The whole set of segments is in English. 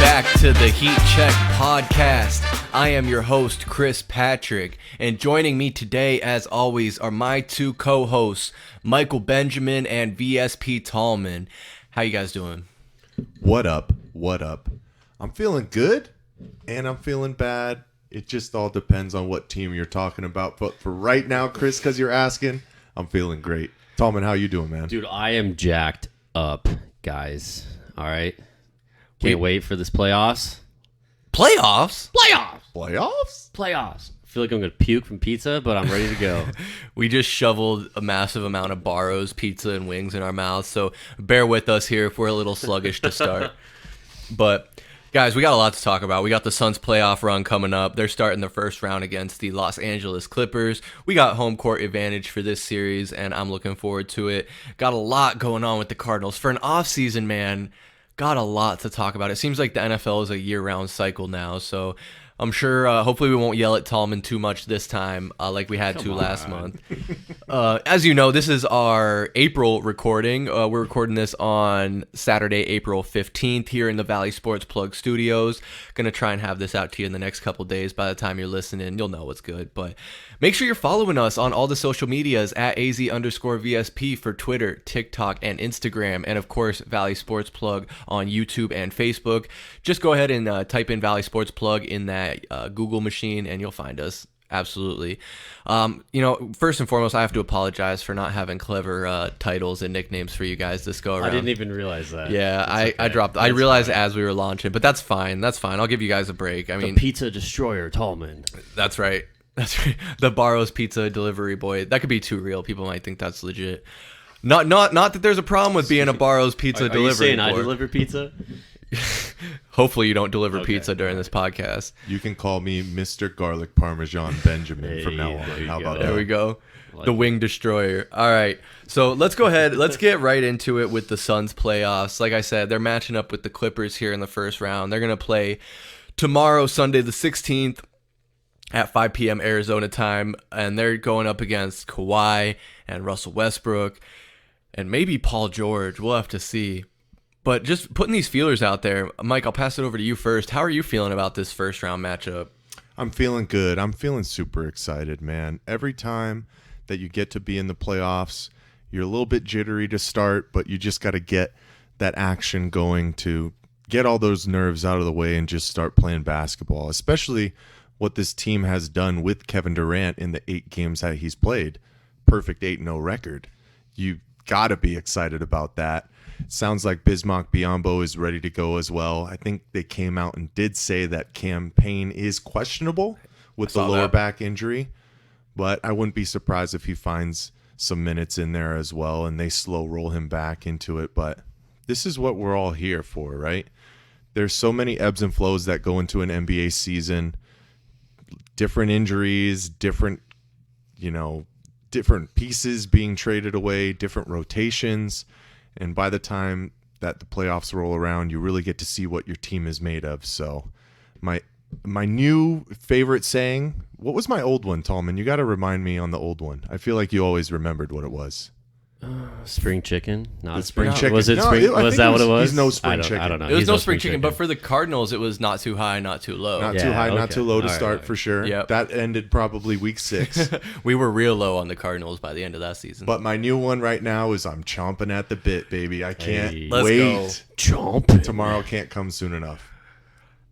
back to the Heat Check podcast. I am your host, Chris Patrick, and joining me today, as always, are my two co-hosts, Michael Benjamin and VSP Tallman. How you guys doing? What up? What up? I'm feeling good, and I'm feeling bad. It just all depends on what team you're talking about. But for right now, Chris, because you're asking, I'm feeling great. Tallman, how you doing, man? Dude, I am jacked up, guys. All right? Can't wait for this playoffs. Playoffs? Playoffs? I feel like I'm going to puke from pizza, but I'm ready to go. We just shoveled a massive amount of Barro's pizza and wings in our mouths, so bear with us here if we're a little sluggish to start. But, guys, we got a lot to talk about. We got the Suns playoff run coming up. They're starting the first round against the Los Angeles Clippers. We got home court advantage for this series, and I'm looking forward to it. Got a lot going on with the Cardinals. For an offseason, man, got a lot to talk about. It seems like the NFL is a year-round cycle now, so I'm sure hopefully we won't yell at Tallman too much this time like we had last month. As you know, this is our April recording. We're recording this on Saturday, April 15th here in the Valley Sports Plug Studios. Going to try and have this out to you in the next couple days. By the time you're listening, you'll know what's good. But make sure you're following us on all the social medias at AZ_VSP for Twitter, TikTok, and Instagram. And, of course, Valley Sports Plug on YouTube and Facebook. Just go ahead and type in Valley Sports Plug in that Google machine, and you'll find us. Absolutely. First and foremost, I have to apologize for not having clever titles and nicknames for you guys this go around. I didn't even realize that. Yeah, I dropped. I realized as we were launching, but that's fine. I'll give you guys a break. I mean, Pizza Destroyer Tallman. That's right. That's right. The Barro's Pizza delivery boy. That could be too real. People might think that's legit. Not that there's a problem with being a Barro's Pizza delivery boy. Are you saying I deliver pizza? Hopefully you don't deliver pizza during this podcast. You can call me Mr. Garlic Parmesan Benjamin from now on. How about that? There we go. The Wing Destroyer. All right. So let's go ahead. Let's get right into it with the Suns playoffs. Like I said, they're matching up with the Clippers here in the first round. They're going to play tomorrow, Sunday the 16th at 5 p.m. Arizona time. And they're going up against Kawhi and Russell Westbrook and maybe Paul George. We'll have to see. But just putting these feelers out there, Mike, I'll pass it over to you first. How are you feeling about this first round matchup? I'm feeling good. I'm feeling super excited, man. Every time that you get to be in the playoffs, you're a little bit jittery to start, but you just got to get that action going to get all those nerves out of the way and just start playing basketball, especially what this team has done with Kevin Durant in the 8 games that he's played. Perfect 8-0 record. You got to be excited about that. Sounds like Bismack Biyombo is ready to go as well. I think they came out and did say that Cam Payne is questionable with the lower back injury, but I wouldn't be surprised if he finds some minutes in there as well and they slow roll him back into it. But this is what we're all here for, right? There's so many ebbs and flows that go into an NBA season, different injuries, different pieces being traded away, different rotations. And by the time that the playoffs roll around, you really get to see what your team is made of. So my new favorite saying, what was my old one, Tallman? You got to remind me on the old one. I feel like you always remembered what it was. Spring chicken? Not spring chicken. Was it spring? Was that what it was? He's no spring chicken. I don't know. It was no spring chicken, but for the Cardinals, it was not too high, not too low. Not too high, not too low to start for sure. Yep. That ended probably week 6. We were real low on the Cardinals by the end of that season. But my new one right now is I'm chomping at the bit, baby. I can't wait. Let's go. Chomp. Tomorrow can't come soon enough.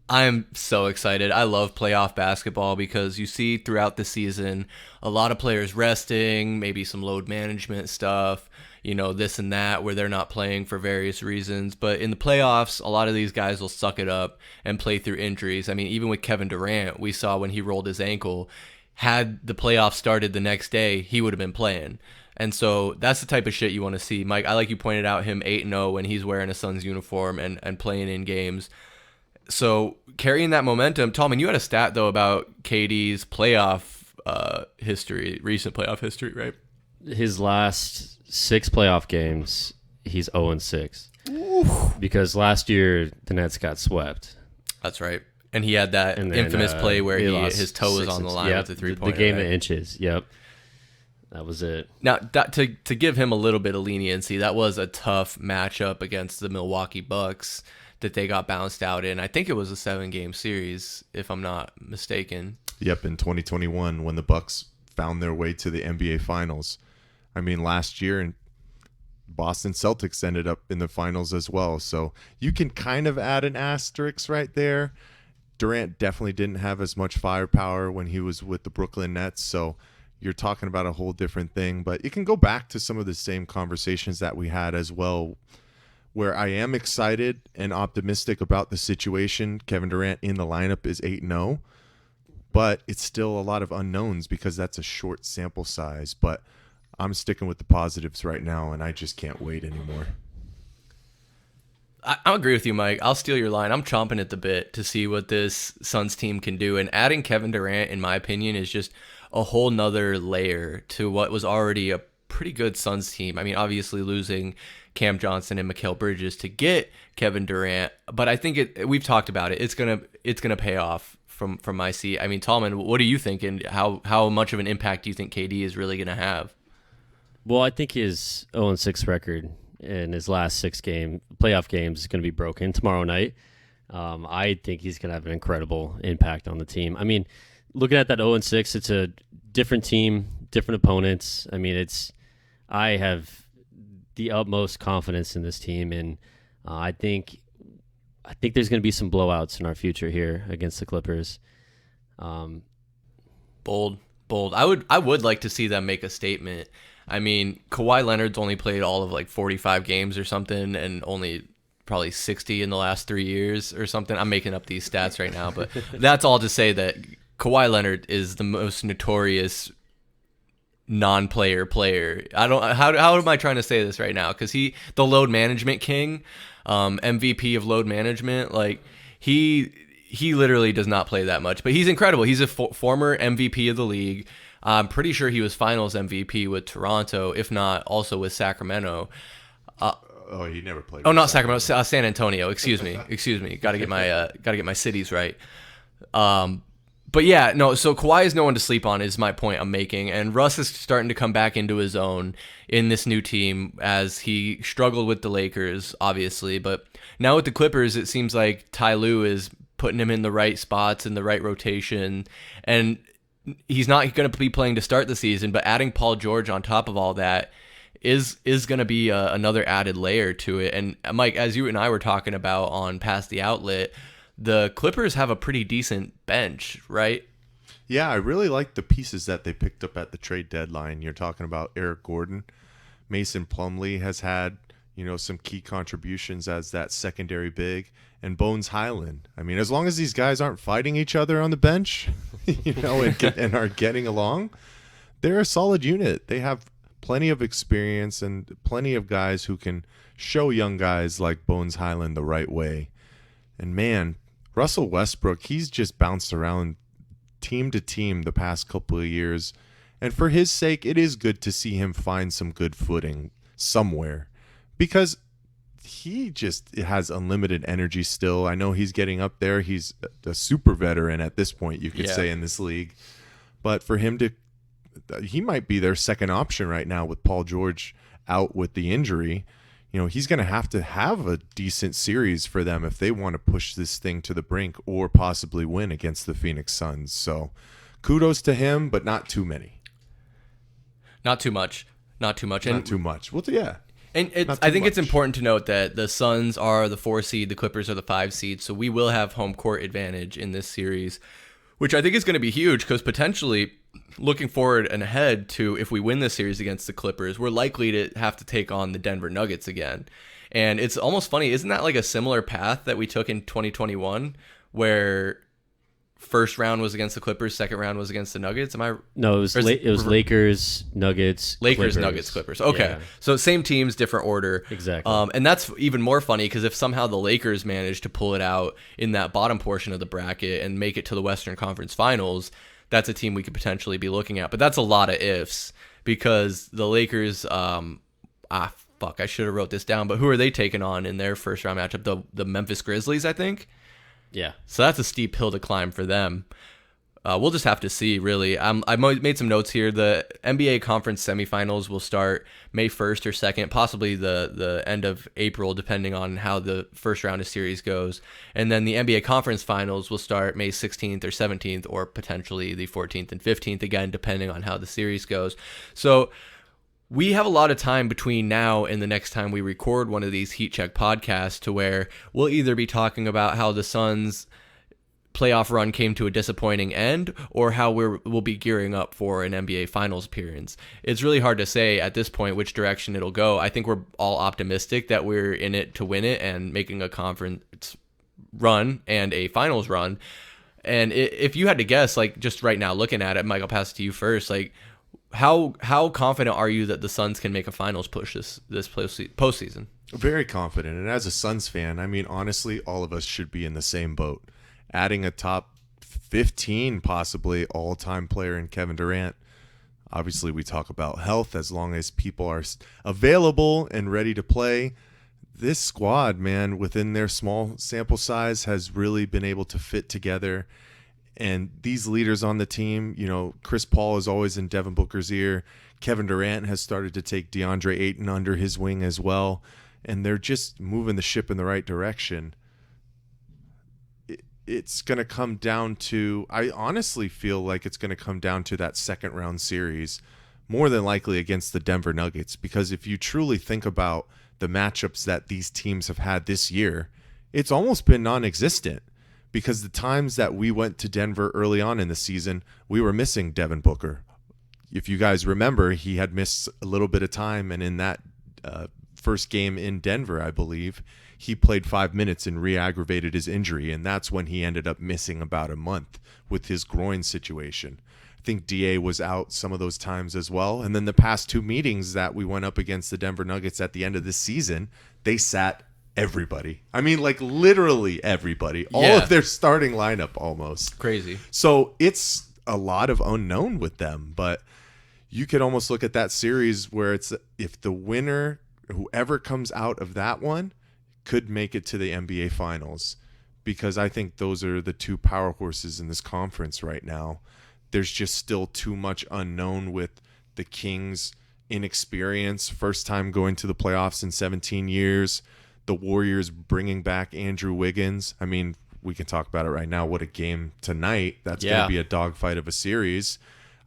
I am so excited. I love playoff basketball because you see throughout the season a lot of players resting, maybe some load management stuff, this and that, where they're not playing for various reasons. But in the playoffs, a lot of these guys will suck it up and play through injuries. I mean, even with Kevin Durant, we saw when he rolled his ankle, had the playoffs started the next day, he would have been playing. And so that's the type of shit you want to see. Mike, I like you pointed out him 8-0 when he's wearing a Suns uniform and playing in games. So carrying that momentum, Tallman, you had a stat, though, about KD's playoff recent playoff history, right? His last 6 playoff games, he's 0-6. Because last year, the Nets got swept. That's right. And he had that infamous play where his toe was on the line with the three-pointer. The game of inches, yep. That was it. Now, to give him a little bit of leniency, that was a tough matchup against the Milwaukee Bucks that they got bounced out in. I think it was a 7-game series, if I'm not mistaken. Yep, in 2021 when the Bucks found their way to the NBA Finals. I mean, last year and Boston Celtics ended up in the finals as well. So you can kind of add an asterisk right there. Durant definitely didn't have as much firepower when he was with the Brooklyn Nets. So you're talking about a whole different thing. But you can go back to some of the same conversations that we had as well, where I am excited and optimistic about the situation. Kevin Durant in the lineup is 8-0, but it's still a lot of unknowns because that's a short sample size. But I'm sticking with the positives right now, and I just can't wait anymore. I agree with you, Mike. I'll steal your line. I'm chomping at the bit to see what this Suns team can do. And adding Kevin Durant, in my opinion, is just a whole nother layer to what was already a pretty good Suns team. I mean, obviously losing Cam Johnson and Mikal Bridges to get Kevin Durant, but I think we've talked about it. It's gonna pay off from my seat. I mean, Tallman, what do you think, and how much of an impact do you think KD is really gonna have? Well, I think his 0-6 record in his last 6 playoff games is going to be broken tomorrow night. I think he's going to have an incredible impact on the team. I mean, looking at that 0-6, it's a different team, different opponents. I mean, I have the utmost confidence in this team, and I think there's going to be some blowouts in our future here against the Clippers. Bold. I would like to see them make a statement. I mean, Kawhi Leonard's only played all of like 45 games or something, and only probably 60 in the last 3 years or something. I'm making up these stats right now, but that's all to say that Kawhi Leonard is the most notorious non-player player. How am I trying to say this right now? Because the load management king, MVP of load management, like he literally does not play that much, but he's incredible. He's a former MVP of the league. I'm pretty sure he was Finals MVP with Toronto, if not also with Sacramento. He never played. Oh, not Sacramento, San Antonio. Excuse me. Got to get my cities right. But yeah, no. So Kawhi is no one to sleep on, is my point I'm making. And Russ is starting to come back into his own in this new team, as he struggled with the Lakers, obviously. But now with the Clippers, it seems like Ty Lue is putting him in the right spots, in the right rotation, and he's not going to be playing to start the season, but adding Paul George on top of all that is going to be another added layer to it. And Mike, as you and I were talking about on Past the Outlet, the Clippers have a pretty decent bench, right? Yeah, I really like the pieces that they picked up at the trade deadline. You're talking about Eric Gordon. Mason Plumlee has had, some key contributions as that secondary big, and Bones Highland. I mean, as long as these guys aren't fighting each other on the bench, and are getting along, they're a solid unit. They have plenty of experience and plenty of guys who can show young guys like Bones Highland the right way. And man, Russell Westbrook, he's just bounced around team to team the past couple of years. And for his sake, it is good to see him find some good footing somewhere, because he just has unlimited energy still. I know he's getting up there. He's a super veteran at this point, you could say, in this league. But for him he might be their second option right now with Paul George out with the injury. He's going to have a decent series for them if they want to push this thing to the brink or possibly win against the Phoenix Suns. So kudos to him, but not too many. Not too much. Not too much. Well, yeah. And I think it's important to note that the Suns are the 4 seed, the Clippers are the 5 seed, so we will have home court advantage in this series, which I think is going to be huge, because potentially looking forward and ahead to, if we win this series against the Clippers, we're likely to have to take on the Denver Nuggets again. And it's almost funny, isn't that like a similar path that we took in 2021, where first round was against the Clippers, second round was against the Nuggets? No, it was Lakers, Nuggets, Lakers, Clippers. Nuggets, Clippers. Okay. Yeah. So same teams, different order. Exactly. And that's even more funny, because if somehow the Lakers manage to pull it out in that bottom portion of the bracket and make it to the Western Conference Finals, that's a team we could potentially be looking at. But that's a lot of ifs, because the Lakers, I should have wrote this down, but who are they taking on in their first round matchup? The Memphis Grizzlies, I think. Yeah. So that's a steep hill to climb for them. We'll just have to see, really. I made some notes here. The NBA conference semifinals will start May 1st or 2nd, possibly the end of April, depending on how the first round of series goes. And then the NBA conference finals will start May 16th or 17th, or potentially the 14th and 15th, again, depending on how the series goes. So we have a lot of time between now and the next time we record one of these Heat Check podcasts to where we'll either be talking about how the Suns' playoff run came to a disappointing end, or how we'll be gearing up for an NBA Finals appearance. It's really hard to say at this point which direction it'll go. I think we're all optimistic that we're in it to win it and making a conference run and a Finals run. And if you had to guess, like just right now looking at it, Mike, I'll pass it to you first. Like, how confident are you that the Suns can make a Finals push this postseason? Very confident. And as a Suns fan, I mean, honestly, all of us should be in the same boat. Adding a top 15 possibly all-time player in Kevin Durant. Obviously, we talk about health as long as people are available and ready to play. This squad, man, within their small sample size has really been able to fit together. And these leaders on the team, you know, Chris Paul is always in Devin Booker's ear. Kevin Durant has started to take DeAndre Ayton under his wing as well. And they're just moving the ship in the right direction. It's going to come down to, I honestly feel like it's going to come down to that second round series, more than likely against the Denver Nuggets. Because if you truly think about the matchups that these teams have had this year, it's almost been non-existent. Because the times that we went to Denver early on in the season, we were missing Devin Booker. If you guys remember, he had missed a little bit of time, and in that first game in Denver, I believe, he played 5 minutes and re-aggravated his injury, and that's when he ended up missing about a month with his groin situation. I think DA was out some of those times as well. And then the past two meetings that we went up against the Denver Nuggets at the end of the season, they sat everybody. I mean, like literally everybody. All of their starting lineup almost. Crazy. So it's a lot of unknown with them, but you could almost look at that series where it's if the winner, whoever comes out of that one, could make it to the NBA Finals, because I think those are the two power horses in this conference right now. There's just still too much unknown with the Kings' inexperience, first time going to the playoffs in 17 years. The Warriors bringing back Andrew Wiggins. I mean, we can talk about it right now. What a game tonight. That's going to be a dogfight of a series.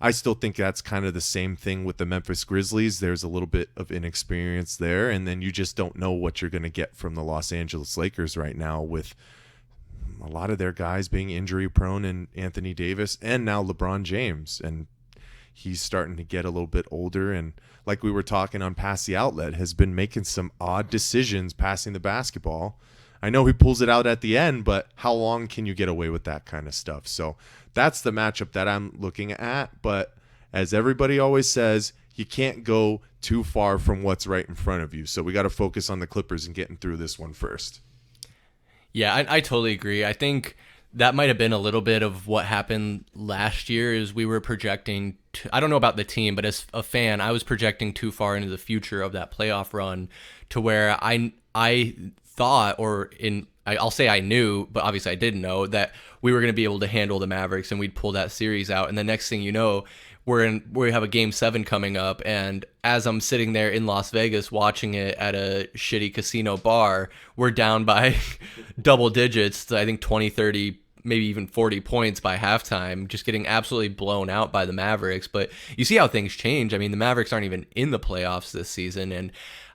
I still think that's kind of the same thing with the Memphis Grizzlies. There's a little bit of inexperience there, and then you just don't know what you're going to get from the Los Angeles Lakers right now, with a lot of their guys being injury prone, and Anthony Davis and now LeBron James. And he's starting to get a little bit older, and like we were talking on Pass the Outlet, has been making some odd decisions passing the basketball. I know he pulls it out at the end, but how long can you get away with that kind of stuff? So that's the matchup that I'm looking at. But as everybody always says, you can't go too far from what's right in front of you. So we got to focus on the Clippers and getting through this one first. Yeah, I totally agree. I think that might have been a little bit of what happened last year, is we were projecting, I don't know about the team, but as a fan, I was projecting too far into the future of that playoff run to where I thought, I'll say I knew, but obviously I didn't know, that we were going to be able to handle the Mavericks and we'd pull that series out. And the next thing you know, we have a Game 7 coming up, and as I'm sitting there in Las Vegas watching it at a shitty casino bar, we're down by double digits, I think 20, 30, maybe even 40 points by halftime, just getting absolutely blown out by the Mavericks. But you see how things change. I mean, the Mavericks aren't even in the playoffs this season, and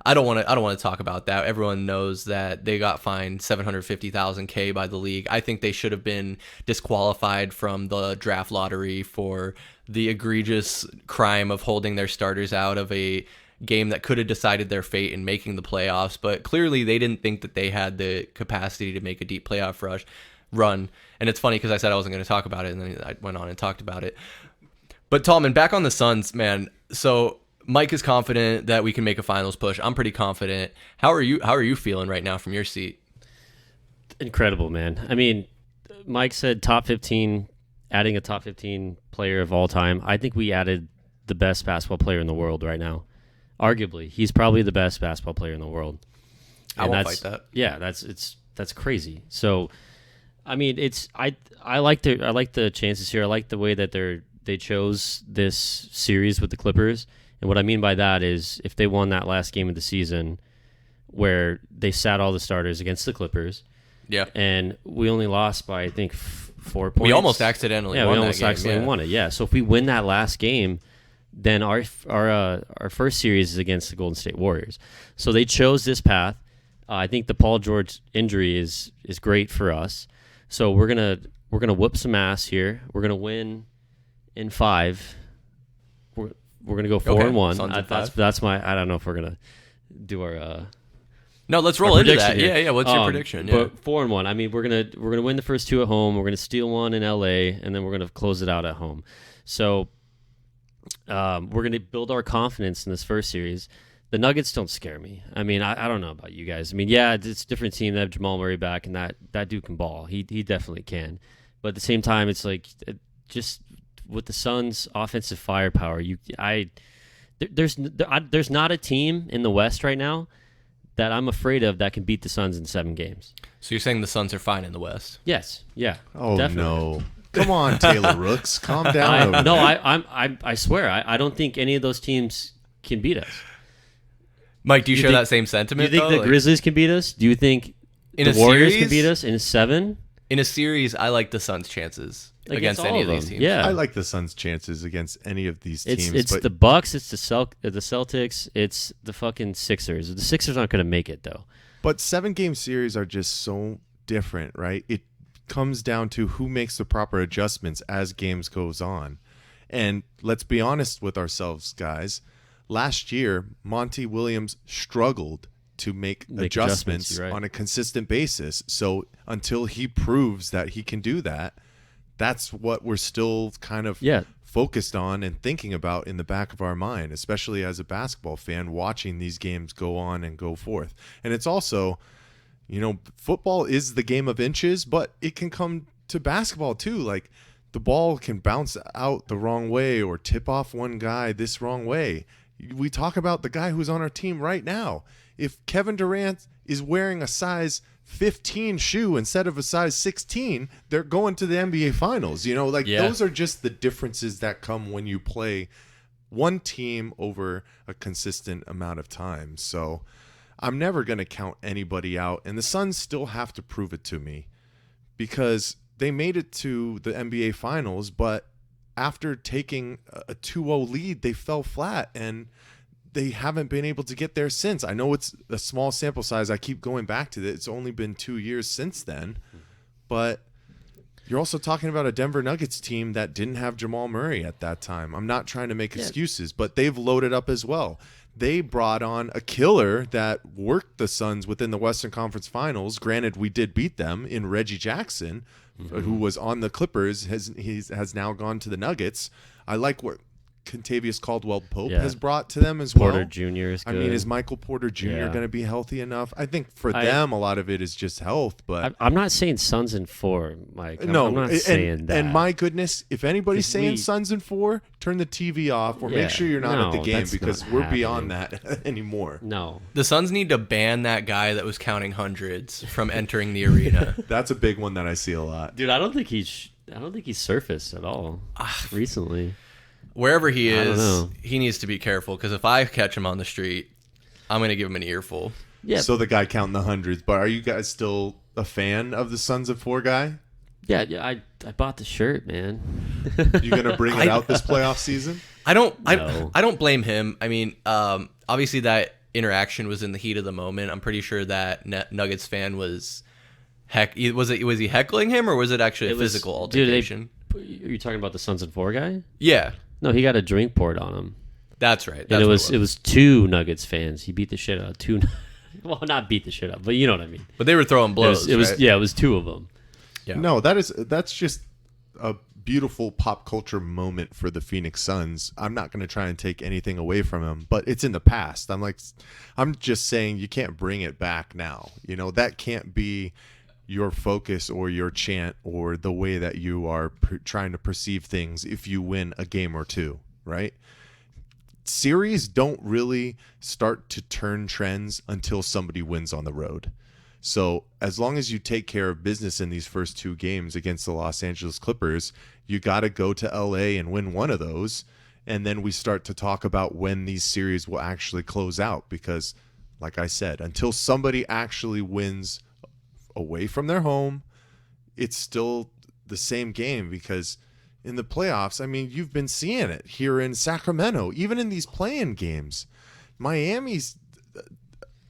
I don't want to talk about that. Everyone knows that they got fined $750,000 by the league. I think they should have been disqualified from the draft lottery for the egregious crime of holding their starters out of a game that could have decided their fate in making the playoffs. But clearly they didn't think that they had the capacity to make a deep playoff run. And it's funny because I said I wasn't going to talk about it, and then I went on and talked about it. But Tallman, back on the Suns, man. So Mike is confident that we can make a finals push. I'm pretty confident. How are you feeling right now from your seat? Incredible, man. I mean, Mike said top 15, adding a top 15 player of all time. I think we added the best basketball player in the world right now. Arguably, he's probably the best basketball player in the world. I won't fight that. Yeah, that's crazy. So I mean, I like the chances here. I like the way that they chose this series with the Clippers. And what I mean by that is if they won that last game of the season where they sat all the starters against the Clippers. Yeah. And we only lost by, I think, 4 points. We almost accidentally won that game. accidentally won it. Yeah. So if we win that last game, then our first series is against the Golden State Warriors. So they chose this path. I think the Paul George injury is great for us. So we're gonna whoop some ass here. We're gonna win in 5. We're gonna go 4-1. That's my. I don't know if we're gonna do our. No, let's roll into that. Here. Yeah. What's your prediction? Yeah. But 4-1. I mean, we're gonna win the first 2 at home. We're gonna steal 1 in LA, and then we're gonna close it out at home. So we're gonna build our confidence in this first series. The Nuggets don't scare me. I mean, I don't know about you guys. I mean, yeah, it's a different team. They have Jamal Murray back, and that dude can ball. He definitely can. But at the same time, it's like just with the Suns' offensive firepower, there's not a team in the West right now that I'm afraid of that can beat the Suns in 7 games. So you're saying the Suns are fine in the West? Yes. Yeah. Oh definitely. no! Come on, Taylor Rooks, calm down. I swear, I don't think any of those teams can beat us. Mike, do you share that same sentiment? Do you think the Grizzlies can beat us? Do you think the Warriors can beat us in 7? In a series, I like the Suns' chances against any of these teams. Yeah, I like the Suns' chances against any of these teams. It's the Bucks, it's the Celtics, it's the fucking Sixers. The Sixers aren't going to make it though. But 7-game series are just so different, right? It comes down to who makes the proper adjustments as games goes on. And let's be honest with ourselves, guys. Last year, Monty Williams struggled to make adjustments right. on a consistent basis. So until he proves that he can do that, that's what we're still kind of focused on and thinking about in the back of our mind, especially as a basketball fan watching these games go on and go forth. And it's also, football is the game of inches, but it can come to basketball too. Like the ball can bounce out the wrong way or tip off one guy this wrong way. We talk about the guy who's on our team right now. If Kevin Durant is wearing a size 15 shoe instead of a size 16, they're going to the NBA Finals. Those are just the differences that come when you play one team over a consistent amount of time. So I'm never going to count anybody out. And the Suns still have to prove it to me because they made it to the NBA Finals, but after taking a 2-0 lead, they fell flat, and they haven't been able to get there since. I know it's a small sample size. I keep going back to it. It's only been 2 years since then. But you're also talking about a Denver Nuggets team that didn't have Jamal Murray at that time. I'm not trying to make excuses, but they've loaded up as well. They brought on a killer that worked the Suns within the Western Conference Finals. Granted, we did beat them in Reggie Jackson, who was on the Clippers, has now gone to the Nuggets. I like what Kentavious Caldwell-Pope has brought to them as Porter well. Jr. is good. I mean, is Michael Porter Jr. going to be healthy enough? I think for them, a lot of it is just health. But I'm not saying Suns in 4, Mike. I'm not saying that. And my goodness, if anybody's saying Suns in 4, turn the TV off or make sure you're not at the game because we're beyond that anym's No. The Suns need to ban that guy that was counting hundreds from entering the arena. That's a big one that I see a lot. Dude, I don't think he's surfaced at all recently. Wherever he is, he needs to be careful because if I catch him on the street, I'm going to give him an earful. Yeah. So the guy counting the hundreds. But are you guys still a fan of the Sons of 4 guy? Yeah, I bought the shirt, man. You going to bring it out this playoff season? I don't blame him. I mean, obviously that interaction was in the heat of the moment. I'm pretty sure that Nuggets fan was was he heckling him or was it actually a physical altercation? Are you talking about the Sons and 4 guy? Yeah. No, he got a drink poured on him. That's right. And it was 2 Nuggets fans. He beat the shit out of 2. Well, not beat the shit out, but you know what I mean. But they were throwing blows. It was right? it was 2 of them. Yeah. No, that's just a beautiful pop culture moment for the Phoenix Suns. I'm not going to try and take anything away from him, but it's in the past. I'm just saying you can't bring it back now. That can't be your focus or your chant or the way that you are trying to perceive things if you win a game or 2, right? Series don't really start to turn trends until somebody wins on the road. So as long as you take care of business in these first 2 games against the Los Angeles Clippers, you got to go to LA and win one of those. And then we start to talk about when these series will actually close out. Because like I said, until somebody actually wins away from their home, it's still the same game. Because in the playoffs, I mean, you've been seeing it here in Sacramento, even in these play-in games. Miami's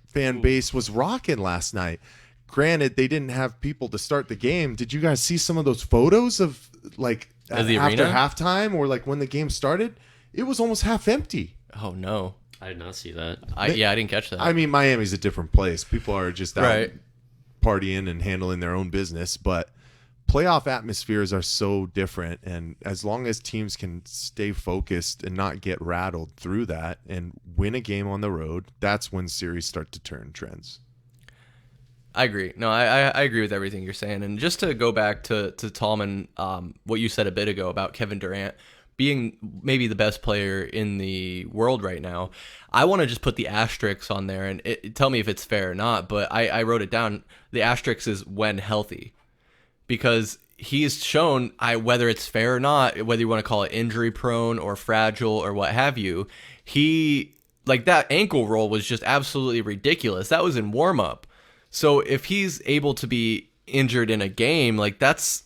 fan base was rocking last night. Granted, they didn't have people to start the game. Did you guys see some of those photos of like the after arena? halftime or like when the game started? It was almost half empty. Oh no, I did not see that. I didn't catch that. I mean, Miami's a different place. People are just out Right. partying and handling their own business, but playoff atmospheres are so different, and as long as teams can stay focused and not get rattled through that and win a game on the road, that's when series start to turn trends. I agree. No, I agree with everything you're saying. And just to go back to Tallman, what you said a bit ago about Kevin Durant being maybe the best player in the world right now, I want to just put the asterisk on there and tell me if it's fair or not. But I wrote it down. The asterisk is when healthy, because he's shown, whether it's fair or not, whether you want to call it injury prone or fragile or what have you, like that ankle roll was just absolutely ridiculous. That was in warm up. So if he's able to be injured in a game, like that's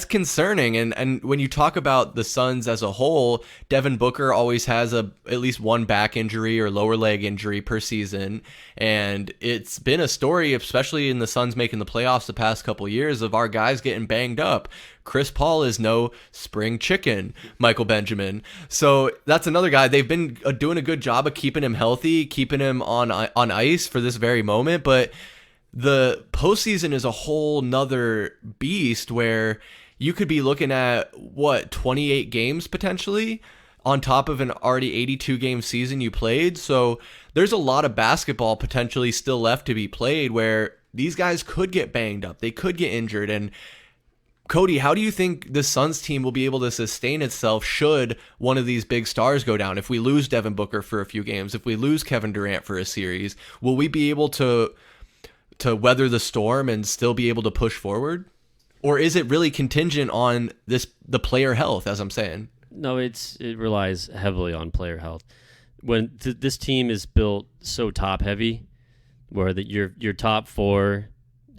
concerning. And when you talk about the Suns as a whole, Devin Booker always has at least one back injury or lower leg injury per season. And it's been a story, especially in the Suns making the playoffs the past couple of years, of our guys getting banged up. Chris Paul is no spring chicken, Michael Benjamin. So that's another guy. They've been doing a good job of keeping him healthy, keeping him on ice for this very moment. But the postseason is a whole nother beast where you could be looking at 28 games potentially on top of an already 82 game season you played. So there's a lot of basketball potentially still left to be played where these guys could get banged up. They could get injured. And Cody, how do you think the Suns team will be able to sustain itself should one of these big stars go down? If we lose Devin Booker for a few games, if we lose Kevin Durant for a series, will we be able to weather the storm and still be able to push forward? Or is it really contingent on the player health, as I'm saying? No, it relies heavily on player health. When this team is built so top heavy, where your top 4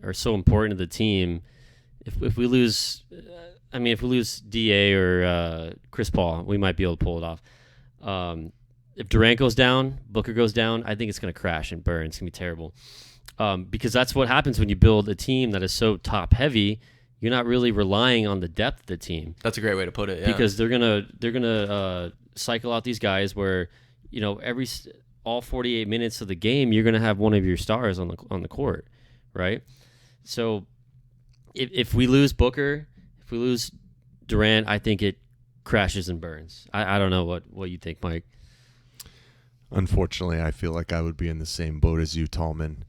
are so important to the team, if we lose, if we lose DA or Chris Paul, we might be able to pull it off. If Durant goes down, Booker goes down, I think it's going to crash and burn. It's going to be terrible. Because that's what happens when you build a team that is so top heavy. You're not really relying on the depth of the team. That's a great way to put it. Yeah. Because they're gonna cycle out these guys where all 48 minutes of the game you're gonna have one of your stars on the court, right? So if we lose Booker, if we lose Durant, I think it crashes and burns. I don't know what you think, Mike. Unfortunately, I feel like I would be in the same boat as you, Tallman.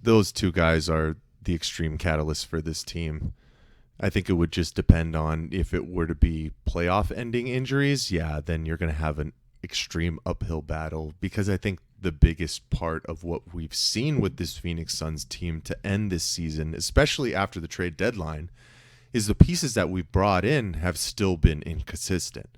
Those 2 guys are the extreme catalyst for this team. I think it would just depend on if it were to be playoff ending injuries. Yeah, then you're going to have an extreme uphill battle, because I think the biggest part of what we've seen with this Phoenix Suns team to end this season, especially after the trade deadline, is the pieces that we've brought in have still been inconsistent.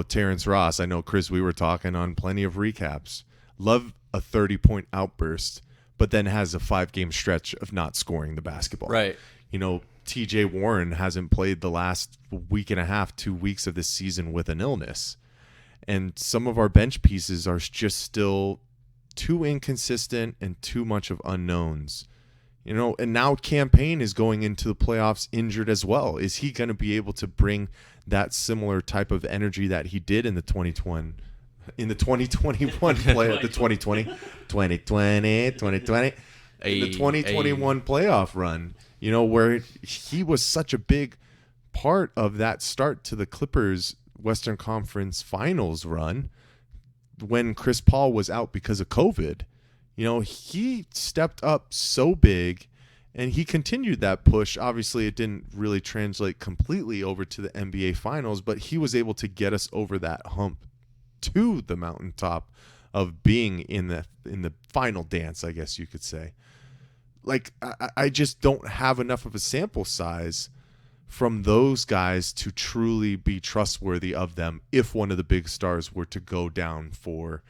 Terrence Ross, I know, Chris, we were talking on plenty of recaps. Love a 30-point outburst, but then has a 5-game stretch of not scoring the basketball. Right. TJ Warren hasn't played the last week and a half, 2 weeks of this season with an illness. And some of our bench pieces are just still too inconsistent and too much of unknowns. And now Campaign is going into the playoffs injured as well. Is he going to be able to bring that similar type of energy that he did in the 2021 in the 2021 playoff run, where he was such a big part of that start to the Clippers Western Conference Finals run when Chris Paul was out because of COVID. He stepped up so big, and he continued that push. Obviously, it didn't really translate completely over to the NBA Finals, but he was able to get us over that hump to the mountaintop of being in the final dance, I guess you could say. like I just don't have enough of a sample size from those guys to truly be trustworthy of them if one of the big stars were to go down for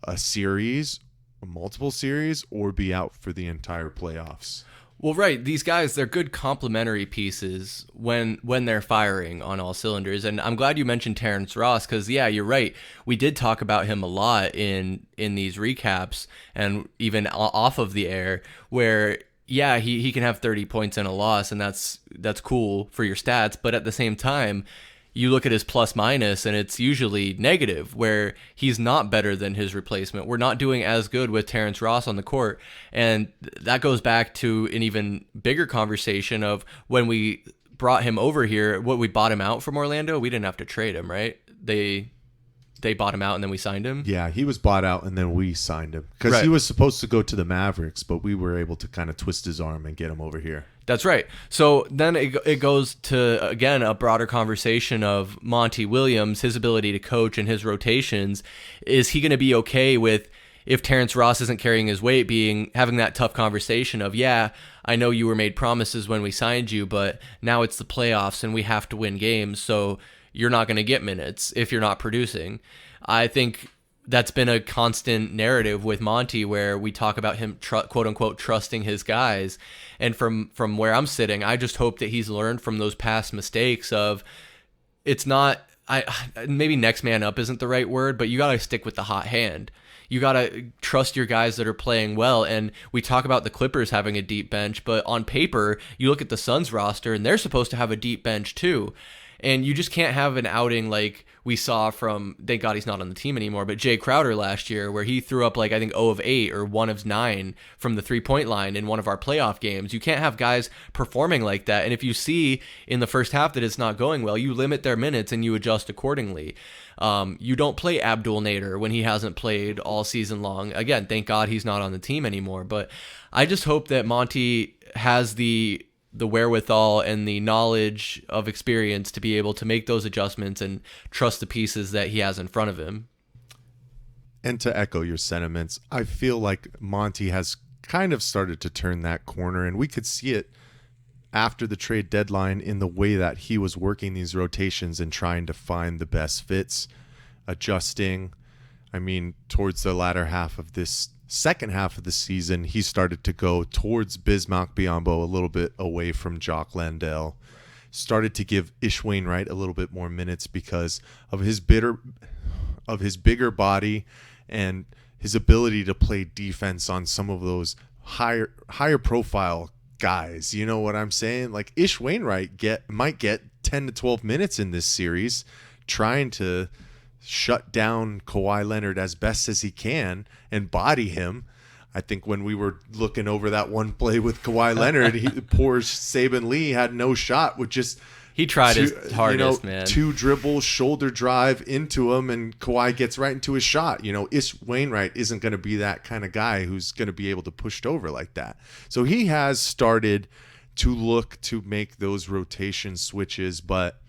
a series, multiple series, or be out for the entire playoffs. Well, right. These guys, they're good complementary pieces when they're firing on all cylinders. And I'm glad you mentioned Terrence Ross because, yeah, you're right. We did talk about him a lot in these recaps and even off of the air where, yeah, he can have 30 points in a loss, and that's cool for your stats. But at the same time, you look at his plus minus and it's usually negative where he's not better than his replacement. We're not doing as good with Terrence Ross on the court. And that goes back to an even bigger conversation of when we brought him over here, what we bought him out from Orlando. We didn't have to trade him, right? They bought him out and then we signed him. Yeah, he was bought out and then we signed him because Right. he was supposed to go to the Mavericks, but we were able to kind of twist his arm and get him over here. That's right. So then it goes to, again, a broader conversation of Monty Williams, his ability to coach and his rotations. Is he going to be okay with, if Terrence Ross isn't carrying his weight, having that tough conversation of, yeah, I know you were made promises when we signed you, but now it's the playoffs and we have to win games, so you're not going to get minutes if you're not producing. I think that's been a constant narrative with Monty where we talk about him, quote unquote, trusting his guys. And from where I'm sitting, I just hope that he's learned from those past mistakes of it's not, maybe next man up isn't the right word, but you got to stick with the hot hand. You got to trust your guys that are playing well. And we talk about the Clippers having a deep bench, but on paper, you look at the Suns roster and they're supposed to have a deep bench too. And you just can't have an outing like we saw from, thank God he's not on the team anymore, but Jay Crowder last year where he threw up like, I think 0 of 8 or 1 of 9 from the 3-point line in one of our playoff games. You can't have guys performing like that. And if you see in the first half that it's not going well, you limit their minutes and you adjust accordingly. You don't play Abdul Nader when he hasn't played all season long. Again, thank God he's not on the team anymore. But I just hope that Monty has the wherewithal and the knowledge of experience to be able to make those adjustments and trust the pieces that he has in front of him. And to echo your sentiments, I feel like Monty has kind of started to turn that corner, and we could see it after the trade deadline in the way that he was working these rotations and trying to find the best fits, adjusting. I mean, towards the latter half of this second half of the season, he started to go towards Bismack Biyombo a little bit away from Jock Landale. Started to give Ish Wainwright a little bit more minutes because of his bigger body and his ability to play defense on some of those higher profile guys. You know what I'm saying? Like Ish Wainwright might get 10 to 12 minutes in this series trying to shut down Kawhi Leonard as best as he can and body him. I think when we were looking over that one play with Kawhi Leonard, poor Saban Lee had no shot with just he tried his hardest, man. 2 dribbles, shoulder drive into him, and Kawhi gets right into his shot. Ish Wainwright isn't going to be that kind of guy who's going to be able to push it over like that. So he has started to look to make those rotation switches, but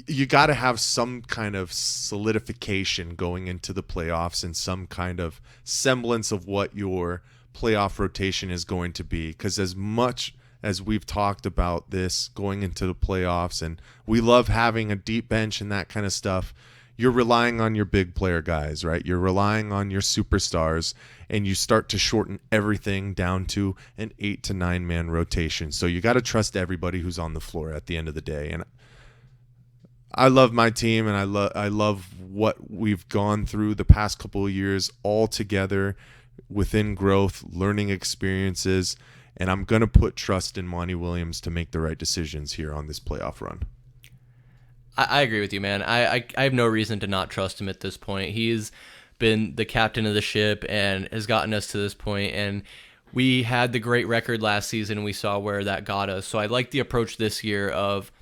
you got to have some kind of solidification going into the playoffs and some kind of semblance of what your playoff rotation is going to be. Because as much as we've talked about this going into the playoffs, and we love having a deep bench and that kind of stuff, you're relying on your big player guys, right? You're relying on your superstars, and you start to shorten everything down to an 8 to 9 man rotation. So you got to trust everybody who's on the floor at the end of the day. And I love my team, and I love what we've gone through the past couple of years all together within growth, learning experiences, and I'm going to put trust in Monty Williams to make the right decisions here on this playoff run. I agree with you, man. I have no reason to not trust him at this point. He's been the captain of the ship and has gotten us to this point, and we had the great record last season, and we saw where that got us. So I like the approach this year of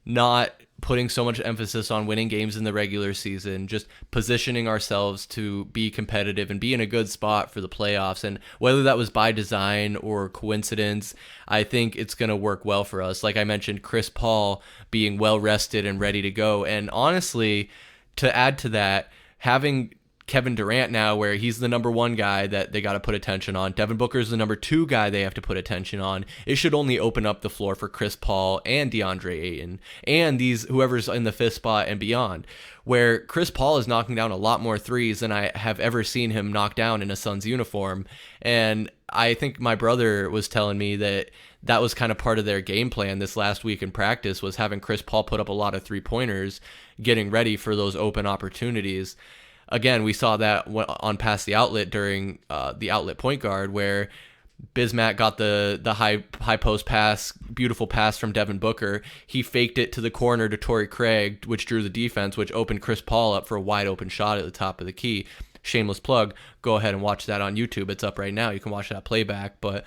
not putting so much emphasis on winning games in the regular season, just positioning ourselves to be competitive and be in a good spot for the playoffs. And whether that was by design or coincidence, I think it's going to work well for us. Like I mentioned, Chris Paul being well rested and ready to go. And honestly, to add to that, having Kevin Durant now, where he's the number 1 guy that they got to put attention on. Devin Booker is the number 2 guy they have to put attention on. It should only open up the floor for Chris Paul and DeAndre Ayton and whoever's in the 5th spot and beyond, where Chris Paul is knocking down a lot more threes than I have ever seen him knock down in a Suns uniform. And I think my brother was telling me that was kind of part of their game plan this last week in practice, was having Chris Paul put up a lot of 3-pointers, getting ready for those open opportunities. Again, we saw that on Pass the Outlet during the outlet point guard, where Bismack got the high post pass, beautiful pass from Devin Booker. He faked it to the corner to Torrey Craig, which drew the defense, which opened Chris Paul up for a wide open shot at the top of the key. Shameless plug. Go ahead and watch that on YouTube. It's up right now. You can watch that playback. But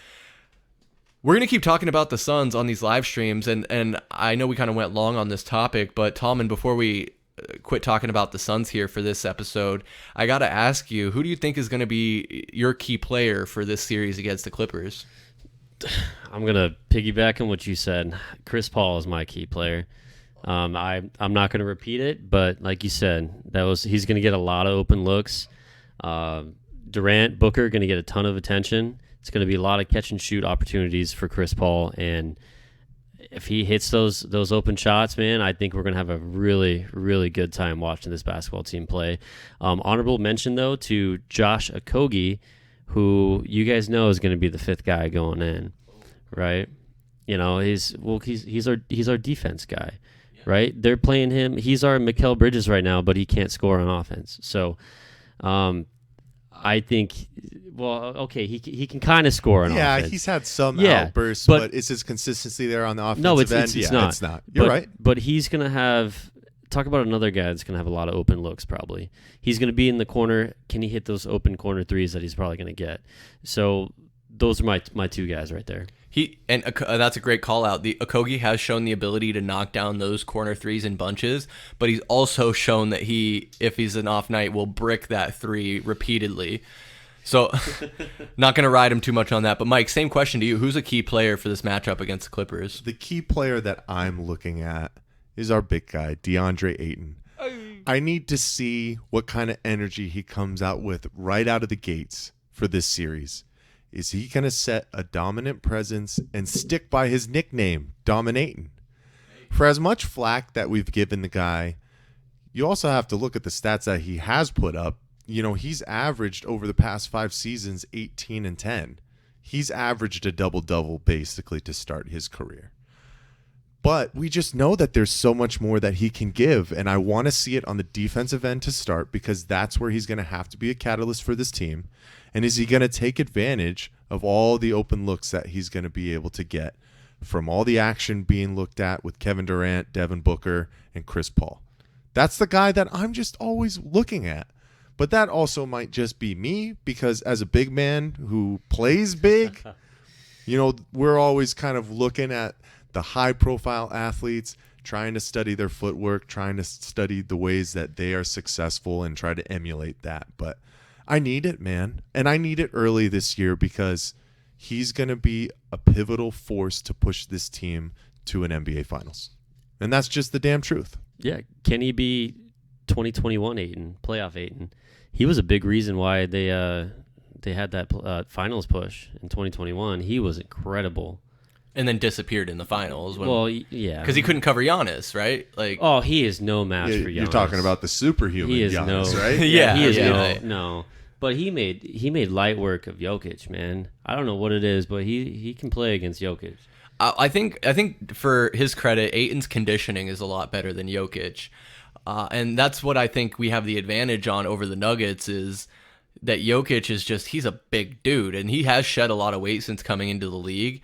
we're going to keep talking about the Suns on these live streams, and I know we kind of went long on this topic, but Tallman, before we quit talking about the Suns here for this episode, I got to ask you, who do you think is going to be your key player for this series against the Clippers? I'm going to piggyback on what you said. Chris Paul is my key player. I'm not going to repeat it, but like you said, he's going to get a lot of open looks. Durant, Booker going to get a ton of attention. It's going to be a lot of catch and shoot opportunities for Chris Paul, and if he hits those open shots, man, I think we're going to have a really, really good time watching this basketball team play. Honorable mention, though, to Josh Okogie, who you guys know is going to be the 5th guy going in, right? You know, he's our defense guy, right? They're playing him. He's our Mikal Bridges right now, but he can't score on offense. So I think, well, okay, he can kind of score on offense. Yeah, he's had some outbursts, but is his consistency there on the offensive end? It's not. It's not. You're right. But he's going to have, talk about another guy that's going to have a lot of open looks probably. He's going to be in the corner. Can he hit those open corner threes that he's probably going to get? So those are my 2 guys right there. That's a great call out. The Okogie has shown the ability to knock down those corner threes in bunches, but he's also shown that if he's an off night, will brick that 3 repeatedly. So not going to ride him too much on that. But Mike, same question to you. Who's a key player for this matchup against the Clippers? The key player that I'm looking at is our big guy, DeAndre Ayton. I need to see what kind of energy he comes out with right out of the gates for this series. Is he going to set a dominant presence and stick by his nickname, Dominatin'? For as much flack that we've given the guy, you also have to look at the stats that he has put up. You know, he's averaged over the past 5 seasons 18 and 10. He's averaged a double-double basically to start his career. But we just know that there's so much more that he can give, and I want to see it on the defensive end to start, because that's where he's going to have to be a catalyst for this team. And is he going to take advantage of all the open looks that he's going to be able to get from all the action being looked at with Kevin Durant, Devin Booker, and Chris Paul? That's the guy that I'm just always looking at. But that also might just be me, because as a big man who plays big, you know, we're always kind of looking at the high-profile athletes, trying to study their footwork, trying to study the ways that they are successful and try to emulate that. But I need it, man. And I need it early this year, because he's going to be a pivotal force to push this team to an NBA Finals. And that's just the damn truth. Yeah. Can he be 2021 Ayton, playoff Ayton? He was a big reason why they had that finals push in 2021. He was incredible. And then disappeared in the finals. Well, yeah. Because he couldn't cover Giannis, right? Like, oh, he is no match for Giannis. You're talking about the superhuman Giannis, right? Yeah, he is yeah. no. But he made light work of Jokic, man. I don't know what it is, but he can play against Jokic. I think for his credit, Ayton's conditioning is a lot better than Jokic. And that's what I think we have the advantage on over the Nuggets, is that Jokic is he's a big dude, and he has shed a lot of weight since coming into the league.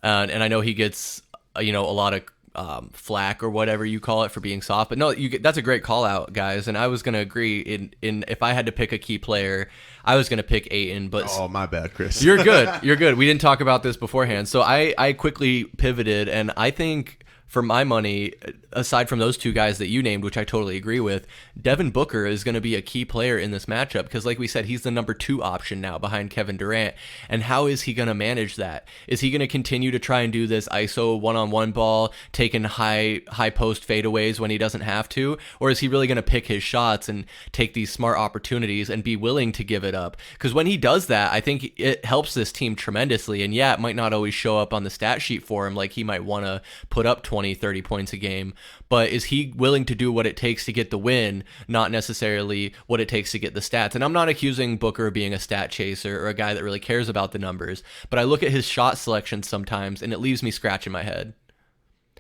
And I know he gets, a lot of flack or whatever you call it for being soft. But no, that's a great call out, guys. And I was going to agree in if I had to pick a key player, I was going to pick Ayton. But oh, my bad, Chris. You're good. You're good. We didn't talk about this beforehand. So I quickly pivoted, and I think for my money, aside from those two guys that you named, which I totally agree with, Devin Booker is going to be a key player in this matchup because, like we said, he's the number 2 option now behind Kevin Durant. And how is he going to manage that? Is he going to continue to try and do this ISO one-on-one ball, taking high post fadeaways when he doesn't have to? Or is he really going to pick his shots and take these smart opportunities and be willing to give it up? Because when he does that, I think it helps this team tremendously. And yeah, it might not always show up on the stat sheet for him, like he might want to put up 20, 30 points a game, but is he willing to do what it takes to get the win, not necessarily what it takes to get the stats? And I'm not accusing Booker of being a stat chaser or a guy that really cares about the numbers, but I look at his shot selection sometimes and it leaves me scratching my head.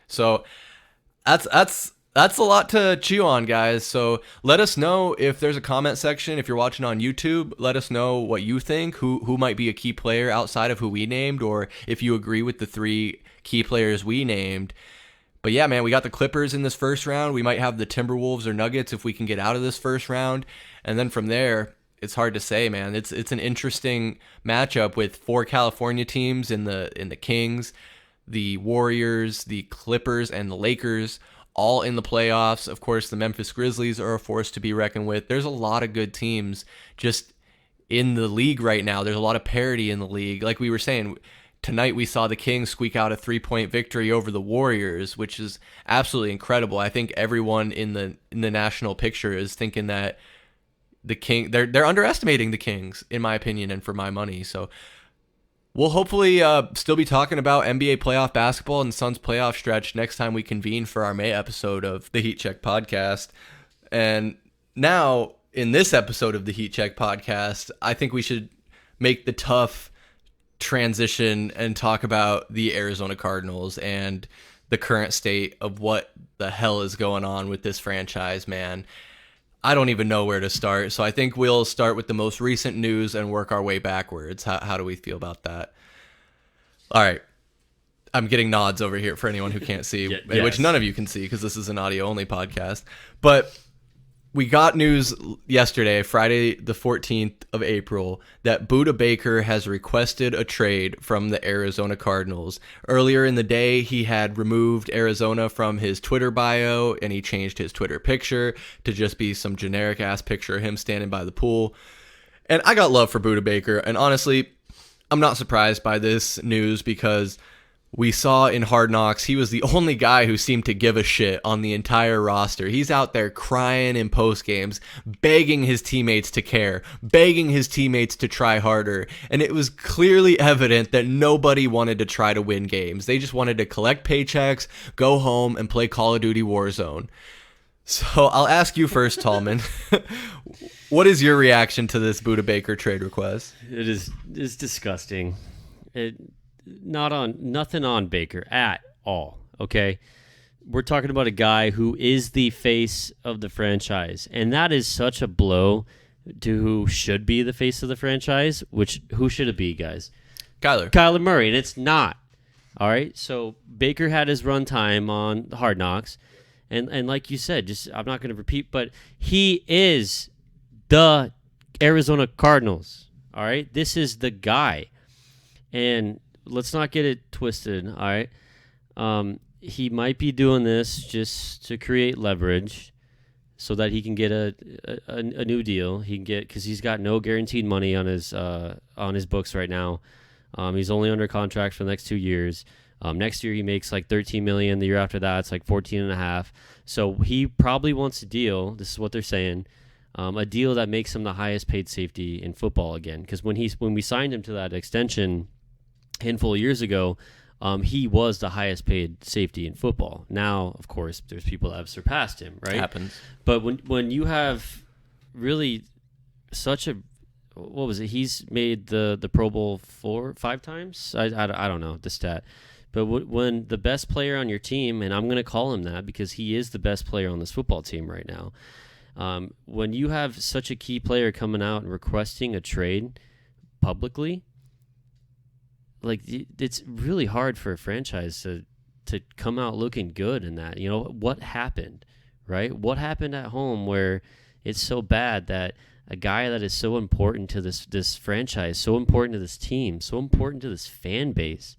So that's a lot to chew on, guys. So let us know if there's a comment section. If you're watching on YouTube, let us know what you think, who might be a key player outside of who we named, or if you agree with the 3 key players we named. But yeah, man, we got the Clippers in this first round. We might have the Timberwolves or Nuggets if we can get out of this first round. And then from there, it's hard to say, man. It's an interesting matchup with 4 California teams in the Kings, the Warriors, the Clippers, and the Lakers all in the playoffs. Of course, the Memphis Grizzlies are a force to be reckoned with. There's a lot of good teams just in the league right now. There's a lot of parity in the league. Like we were saying, tonight we saw the Kings squeak out a 3-point victory over the Warriors, which is absolutely incredible. I think everyone in the national picture is thinking that the King they're underestimating the Kings, in my opinion, and for my money. So we'll hopefully still be talking about NBA playoff basketball and Suns playoff stretch next time we convene for our May episode of the Heat Check podcast. And now, in this episode of the Heat Check podcast, I think we should make the tough transition and talk about the Arizona Cardinals and the current state of what the hell is going on with this franchise, man. I don't even know where to start, so I think we'll start with the most recent news and work our way backwards. How do we feel about that? All right. I'm getting nods over here for anyone who can't see, Yes. which none of you can see because this is an audio-only podcast. But we got news yesterday, Friday the 14th of April, that Budda Baker has requested a trade from the Arizona Cardinals. Earlier in the day, he had removed Arizona from his Twitter bio, and he changed his Twitter picture to just be some generic-ass picture of him standing by the pool. And I got love for Budda Baker, and honestly, I'm not surprised by this news because we saw in Hard Knocks, he was the only guy who seemed to give a shit on the entire roster. He's out there crying in post games, begging his teammates to care, begging his teammates to try harder. And it was clearly evident that nobody wanted to try to win games. They just wanted to collect paychecks, go home, and play Call of Duty Warzone. So I'll ask you first, Tallman. What is your reaction to this Budda Baker trade request? It's disgusting. Nothing on Baker at all, okay? We're talking about a guy who is the face of the franchise, and that is such a blow to who should be the face of the franchise, who should it be, guys? Kyler Murray, and it's not. All right? So Baker had his run time on Hard Knocks, and like you said, I'm not going to repeat, but he is the Arizona Cardinals, all right? This is the guy, and let's not get it twisted, all right? He might be doing this just to create leverage so that he can get a new deal. He can get, because he's got no guaranteed money on his books right now. He's only under contract for the next 2 years. Next year he makes like $13 million. The year after that it's like $14.5 million. So he probably wants a deal. This is what they're saying. A deal that makes him the highest paid safety in football again. Because when we signed him to that extension handful of years ago, he was the highest paid safety in football. Now, of course, there's people that have surpassed him, right? It happens. But when you have really such a, what was it? He's made the Pro Bowl 4 or 5 times. I don't know the stat. But when the best player on your team, and I'm going to call him that because he is the best player on this football team right now. When you have such a key player coming out and requesting a trade publicly, like, it's really hard for a franchise to come out looking good in that. You know, what happened, right? What happened at home where it's so bad that a guy that is so important to this franchise, so important to this team, so important to this fan base,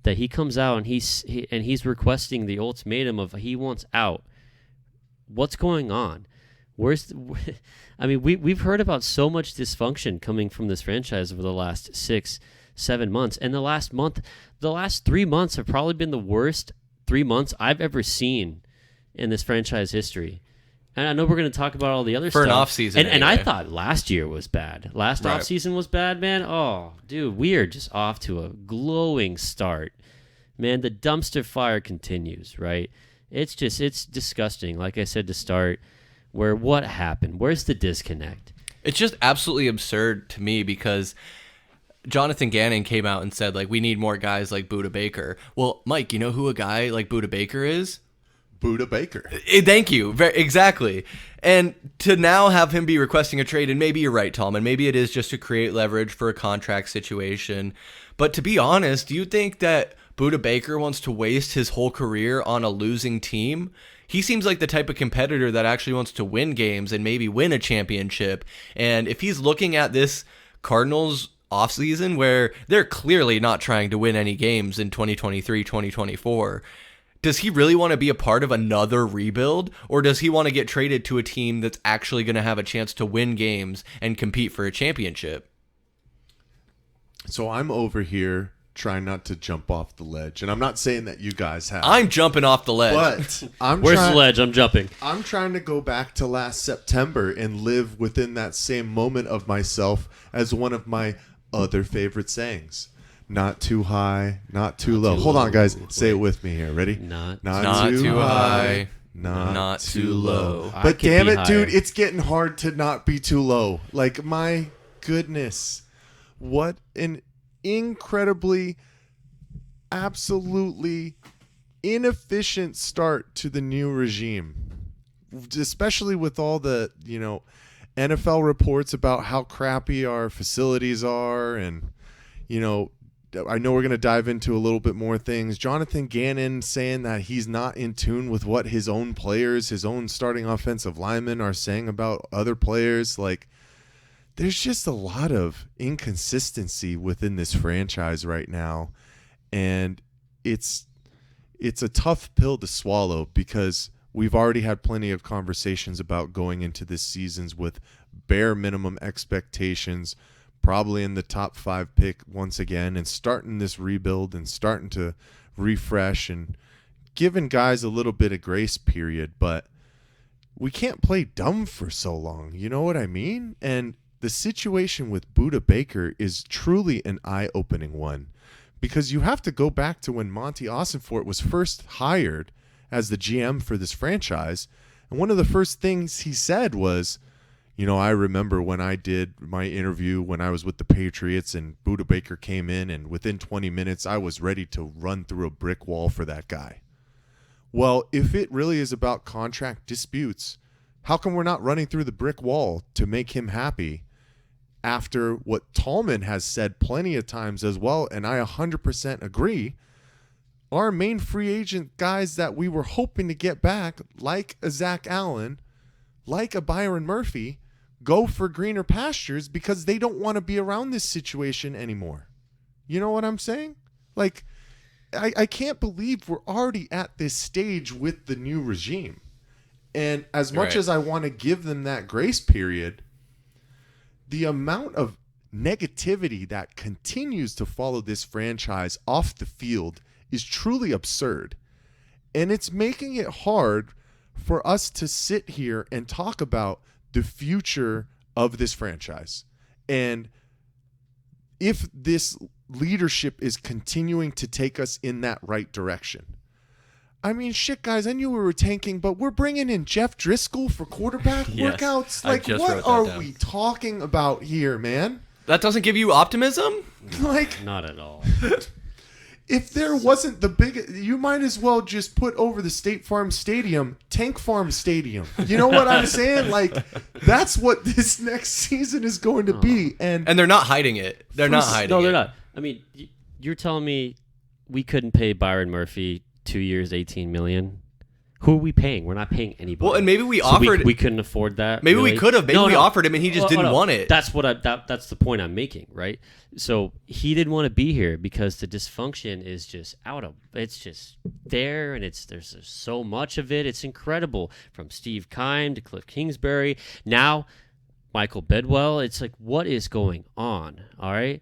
that he comes out and he's requesting the ultimatum of he wants out. What's going on? I mean, we've heard about so much dysfunction coming from this franchise over the last 6-7 months, and the last 3 months have probably been the worst 3 months I've ever seen in this franchise history. And I know we're going to talk about all the other For stuff. an offseason, and anyway. I thought last year was bad. Last Right. offseason was bad, man. Oh, dude, we are just off to a glowing start. Man, the dumpster fire continues, right? It's disgusting. Like I said to start, what happened? Where's the disconnect? It's just absolutely absurd to me because Jonathan Gannon came out and said, like, we need more guys like Budda Baker. Well, Mike, you know who a guy like Budda Baker is? Budda Baker. Thank you. Exactly. And to now have him be requesting a trade, and maybe you're right, Tallman, maybe it is just to create leverage for a contract situation. But to be honest, do you think that Budda Baker wants to waste his whole career on a losing team? He seems like the type of competitor that actually wants to win games and maybe win a championship. And if he's looking at this Cardinals offseason where they're clearly not trying to win any games in 2023, 2024, does he really want to be a part of another rebuild, or does he want to get traded to a team that's actually going to have a chance to win games and compete for a championship? So I'm over here trying not to jump off the ledge, and I'm not saying that you guys have. I'm jumping off the ledge. But Where's the ledge? I'm jumping. I'm trying to go back to last September and live within that same moment of myself as one of my other favorite sayings. Not too high, not too low. Hold on, guys. Say it with me here. Ready? Not too high, not too low. I But could damn be it, dude, higher. it's getting hard to not be too low. Like, my goodness. What an incredibly, absolutely inefficient start to the new regime. Especially with all the, NFL reports about how crappy our facilities are, and, I know we're going to dive into a little bit more things. Jonathan Gannon saying that he's not in tune with what his own players, his own starting offensive linemen are saying about other players. Like, there's just a lot of inconsistency within this franchise right now. And it's a tough pill to swallow because we've already had plenty of conversations about going into this seasons with bare minimum expectations, probably in the top 5 pick once again, and starting this rebuild and starting to refresh and giving guys a little bit of grace period. But we can't play dumb for so long. You know what I mean? And the situation with Budda Baker is truly an eye-opening one, because you have to go back to when Monty Ossenfort was first hired as the GM for this franchise. And one of the first things he said was, I remember when I did my interview when I was with the Patriots and Budda Baker came in, and within 20 minutes, I was ready to run through a brick wall for that guy. Well, if it really is about contract disputes, how come we're not running through the brick wall to make him happy after what Tallman has said plenty of times as well? And I 100% agree. Our main free agent guys that we were hoping to get back, like a Zach Allen, like a Byron Murphy, go for greener pastures because they don't want to be around this situation anymore. You know what I'm saying? Like, I can't believe we're already at this stage with the new regime. And as much Right. as I want to give them that grace period, the amount of negativity that continues to follow this franchise off the field is truly absurd. And it's making it hard for us to sit here and talk about the future of this franchise. And if this leadership is continuing to take us in that right direction. I mean, shit, guys, I knew we were tanking, but we're bringing in Jeff Driscoll for quarterback Yes, workouts. I Like, just what wrote that are down. we talking about here, man? That doesn't give you optimism? Like, Not at all. if there wasn't the big, you might as well just put over the State Farm Stadium, Tank Farm Stadium. You know what I'm saying? Like, that's what this next season is going to be. And And they're not hiding it. They're not hiding it. No, they're not. I mean, you're telling me we couldn't pay Byron Murphy 2 years, $18 million? Who are we paying? We're not paying anybody. Well, and maybe we So offered. We couldn't afford that. Maybe really. we could have. Maybe we offered him, and he just didn't want it. That's that's the point I'm making, right? So he didn't want to be here because the dysfunction is just it's just there, and there's so much of it. It's incredible, from Steve Keim to Cliff Kingsbury. Now, Michael Bidwell. It's like, what is going on? All right,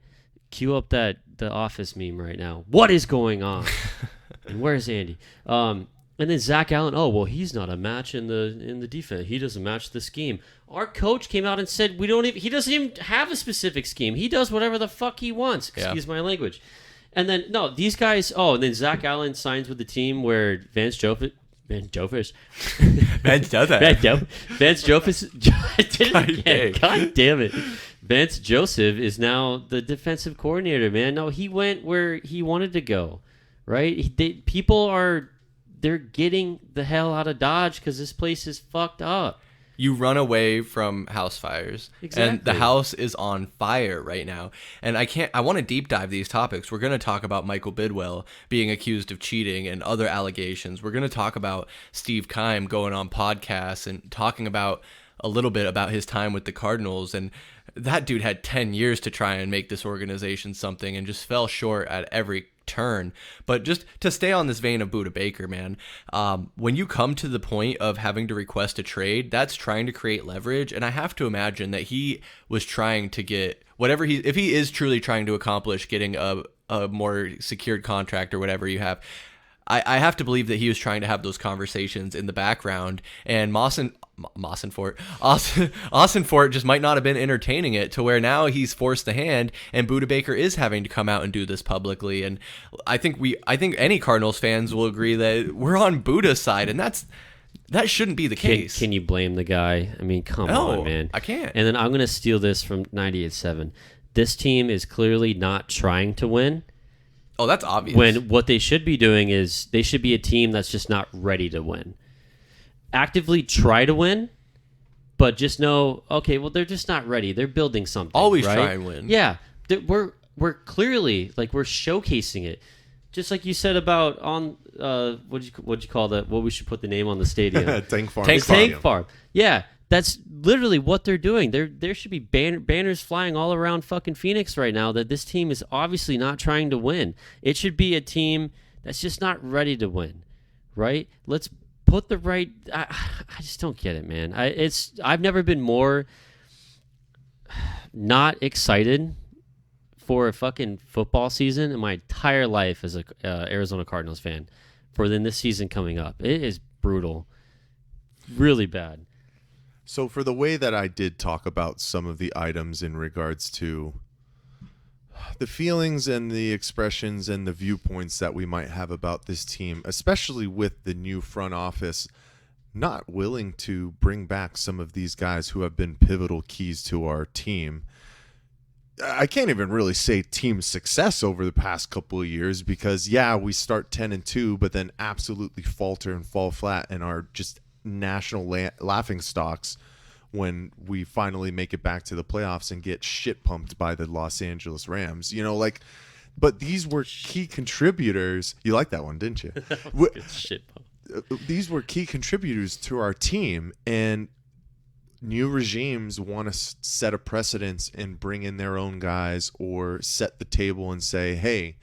cue up the Office meme right now. What is going on? And where's Andy? And then Zach Allen, oh, well, he's not a match in the defense. He doesn't match the scheme. Our coach came out and said he doesn't even have a specific scheme. He does whatever the fuck he wants. Excuse my language. And then, no, these guys, and then Zach Allen signs with the team where Vance Joseph. God damn it. Vance Joseph is now the defensive coordinator, man. No, he went where he wanted to go, right? They're getting the hell out of Dodge because this place is fucked up. You run away from house fires. Exactly. And the house is on fire right now. And I want to deep dive these topics. We're going to talk about Michael Bidwell being accused of cheating and other allegations. We're going to talk about Steve Keim going on podcasts and talking about a little bit about his time with the Cardinals. And that dude had 10 years to try and make this organization something and just fell short at every turn. But just to stay on this vein of Budda Baker, man, when you come to the point of having to request a trade, that's trying to create leverage. And I have to imagine that he was trying to get whatever if he is truly trying to accomplish getting a more secured contract or whatever you have. I have to believe that he was trying to have those conversations in the background, and Austin Fort just might not have been entertaining it to where now he's forced the hand, and Budda Baker is having to come out and do this publicly. And I think any Cardinals fans will agree that we're on Budda's side, and that shouldn't be the case. Can you blame the guy? I mean, come on, man. I can't. And then I'm going to steal this from 98.7. This team is clearly not trying to win. Oh, that's obvious. When what they should be doing is they should be a team that's just not ready to win. Actively try to win, but just know, okay, well, they're just not ready. They're building something. Always right? try and win. Yeah, we're clearly, like, we're showcasing it. Just like you said about on what'd you call that? What we should put the name on the stadium? Tank Farm. Tank Farm. Yeah, that's literally what they're doing. There should be banners flying all around fucking Phoenix right now that this team is obviously not trying to win. It should be a team that's just not ready to win, right? Let's put the right. I just don't get it, man. I've never been more not excited for a fucking football season in my entire life as a Arizona Cardinals fan. For then this season coming up, it is brutal, really bad. So for the way that I did talk about some of the items in regards to the feelings and the expressions and the viewpoints that we might have about this team, especially with the new front office not willing to bring back some of these guys who have been pivotal keys to our team. I can't even really say team success over the past couple of years because, yeah, we start 10-2, but then absolutely falter and fall flat and are just national laughing stocks when we finally make it back to the playoffs and get shit pumped by the Los Angeles Rams. But these were key contributors. You like that one, didn't you? Shit pump. These were key contributors to our team, and new regimes want to set a precedence and bring in their own guys or set the table and say, hey,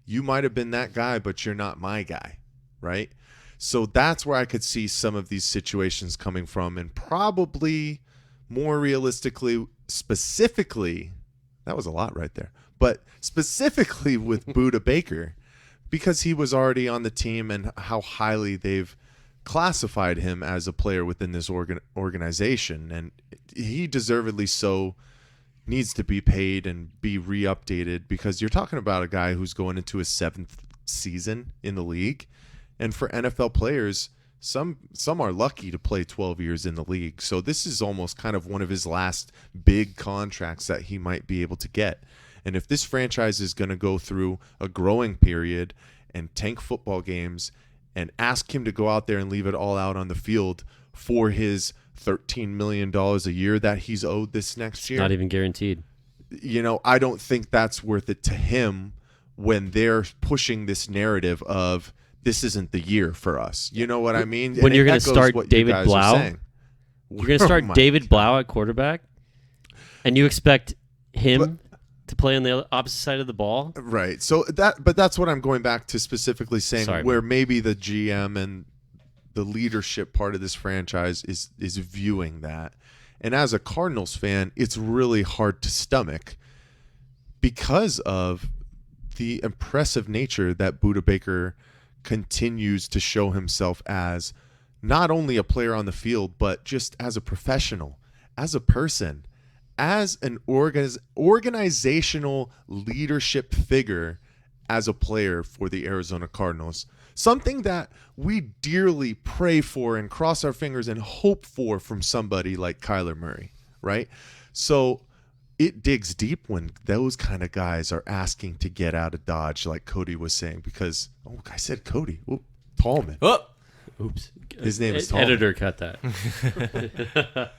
you might have been that guy, but you're not my guy, right? So that's where I could see some of these situations coming from, and probably more realistically, specifically, that was a lot right there, but specifically with Budda Baker, because he was already on the team and how highly they've classified him as a player within this organization, and he deservedly so needs to be paid and be re-updated, because you're talking about a guy who's going into his 7th season in the league. And for NFL players, some are lucky to play 12 years in the league. So this is almost kind of one of his last big contracts that he might be able to get. And if this franchise is going to go through a growing period and tank football games and ask him to go out there and leave it all out on the field for his $13 million a year that he's owed this next year. Not even guaranteed. I don't think that's worth it to him when they're pushing this narrative of this isn't the year for us. You know what I mean? When And you're it going to echoes start what you David guys are Blau, saying. you're going to start Oh my David God. Blau at quarterback, and you expect him to play on the opposite side of the ball. Right. So that's what I'm going back to specifically saying, Sorry, where maybe the GM and the leadership part of this franchise is viewing that. And as a Cardinals fan, it's really hard to stomach because of the impressive nature that Budda Baker continues to show himself as, not only a player on the field, but just as a professional, as a person, as an organizational leadership figure, as a player for the Arizona Cardinals. Something that we dearly pray for and cross our fingers and hope for from somebody like Kyler Murray, right? So it digs deep when those kind of guys are asking to get out of Dodge, like Cody was saying, because, I said Cody. Tallman. Oh, Oops. His name is Tallman. Editor, cut that.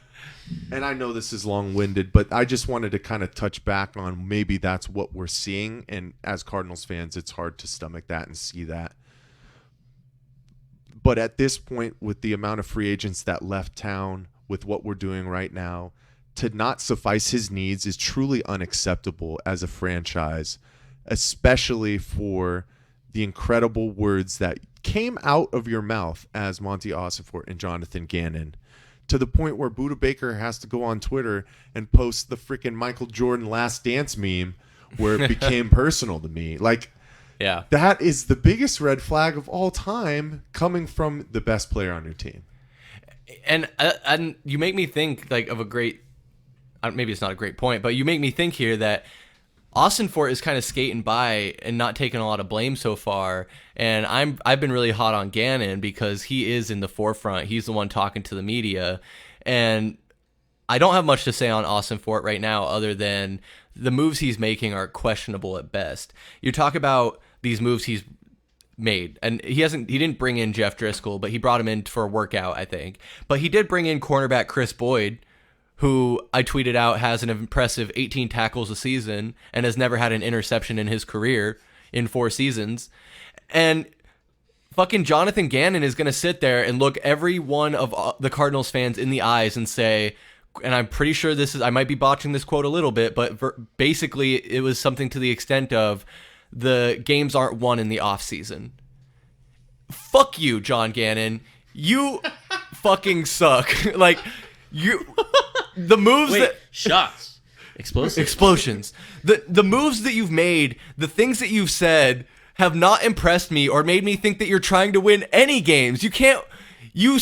And I know this is long-winded, but I just wanted to kind of touch back on maybe that's what we're seeing. And as Cardinals fans, it's hard to stomach that and see that. But at this point, with the amount of free agents that left town, with what we're doing right now, to not suffice his needs is truly unacceptable as a franchise, especially for the incredible words that came out of your mouth as Monty Ossenfort and Jonathan Gannon, to the point where Budda Baker has to go on Twitter and post the freaking Michael Jordan Last Dance meme where it became personal to me. Like, yeah. that is the biggest red flag of all time coming from the best player on your team. And you make me think like of a great, maybe it's not a great point, but you make me think here that Ossenfort is kind of skating by and not taking a lot of blame so far. And I've been really hot on Gannon because he is in the forefront. He's the one talking to the media. And I don't have much to say on Ossenfort right now other than the moves he's making are questionable at best. You talk about these moves he's made, and he didn't bring in Jeff Driscoll, but he brought him in for a workout, I think. But he did bring in cornerback Chris Boyd, who I tweeted out has an impressive 18 tackles a season and has never had an interception in his career in 4 seasons. And fucking Jonathan Gannon is going to sit there and look every one of the Cardinals fans in the eyes and say, and I'm pretty sure I might be botching this quote a little bit, but basically it was something to the extent of, the games aren't won in the offseason. Fuck you, John Gannon. You fucking suck. Like, the moves shots. Explosions. The moves that you've made, the things that you've said have not impressed me or made me think that you're trying to win any games. You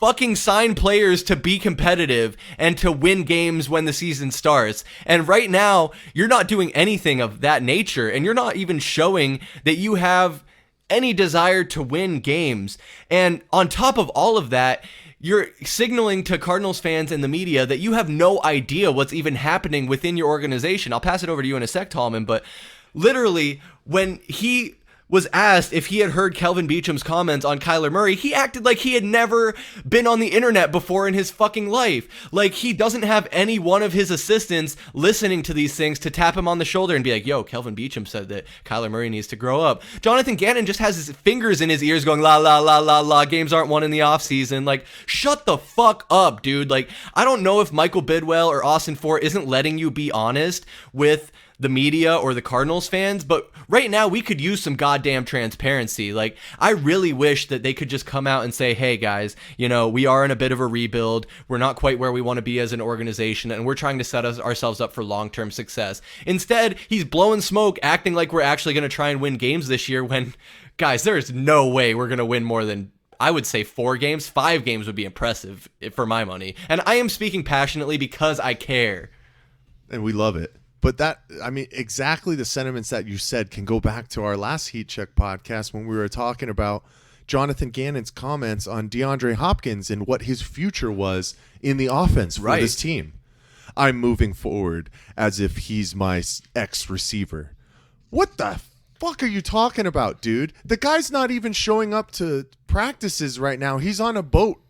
fucking sign players to be competitive and to win games when the season starts. And right now, you're not doing anything of that nature, and you're not even showing that you have any desire to win games. And on top of all of that, you're signaling to Cardinals fans and the media that you have no idea what's even happening within your organization. I'll pass it over to you in a sec, Tallman, but literally, when he was asked if he had heard Kelvin Beacham's comments on Kyler Murray, he acted like he had never been on the internet before in his fucking life. Like, he doesn't have any one of his assistants listening to these things to tap him on the shoulder and be like, yo, Kelvin Beacham said that Kyler Murray needs to grow up. Jonathan Gannon just has his fingers in his ears going, la, la, la, la, la, games aren't won in the offseason. Like, shut the fuck up, dude. Like, I don't know if Michael Bidwell or Ossenfort isn't letting you be honest with the media or the Cardinals fans, but right now we could use some goddamn transparency. Like, I really wish that they could just come out and say, hey guys, we are in a bit of a rebuild. We're not quite where we want to be as an organization, and we're trying to set ourselves up for long-term success. Instead, he's blowing smoke, acting like we're actually going to try and win games this year when, guys, there is no way we're going to win more than, I would say, 4 games. 5 games would be impressive for my money. And I am speaking passionately because I care. And we love it. But exactly the sentiments that you said can go back to our last Heat Check podcast when we were talking about Jonathan Gannon's comments on DeAndre Hopkins and what his future was in the offense for this team. I'm moving forward as if he's my ex-receiver. What the fuck are you talking about, dude? The guy's not even showing up to practices right now. He's on a boat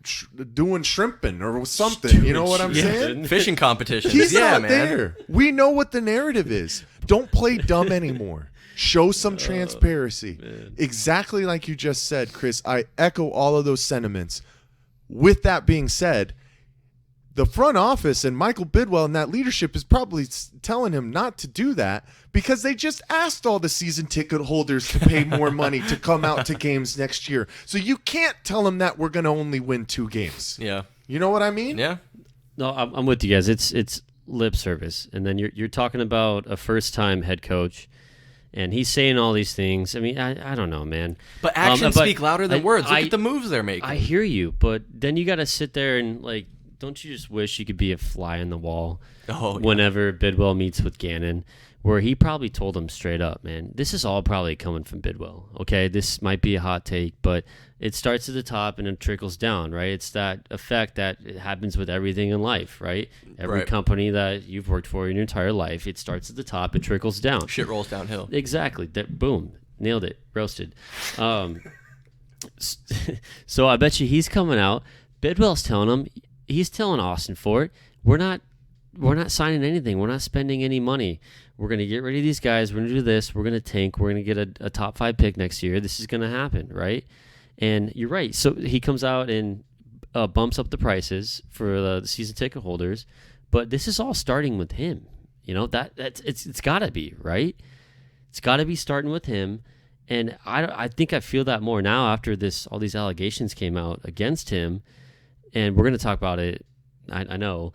doing shrimping or something. You know what I'm saying? Fishing competitions. He's not there. We know what the narrative is. Don't play dumb anymore. Show some transparency. Exactly like you just said, Chris. I echo all of those sentiments. With that being said, the front office and Michael Bidwell and that leadership is probably telling him not to do that because they just asked all the season ticket holders to pay more money to come out to games next year. So you can't tell them that we're going to only win 2 games. Yeah. You know what I mean? Yeah. No, I'm with you guys. It's lip service, and then you're talking about a first-time head coach, and he's saying all these things. I mean, I don't know, man. But actions speak louder than words. Look at the moves they're making. I hear you, but then you got to sit there and like, don't you just wish you could be a fly on the wall whenever Bidwell meets with Gannon, where he probably told him straight up, man, this is all probably coming from Bidwell. Okay, this might be a hot take, but it starts at the top and it trickles down, right? It's that effect that happens with everything in life, right? Every company that you've worked for in your entire life, it starts at the top, it trickles down. Shit rolls downhill. Exactly. Boom. Nailed it. Roasted. So I bet you he's coming out. Bidwell's telling him, he's telling Austin Fort, we're not signing anything. We're not spending any money. We're going to get rid of these guys. We're going to do this. We're going to tank. We're going to get a top 5 pick next year. This is going to happen, right? And you're right. So he comes out and bumps up the prices for the season ticket holders, but this is all starting with him. You know, it's got to be, right? It's got to be starting with him. And I think I feel that more now after all these allegations came out against him. And we're going to talk about it, I know.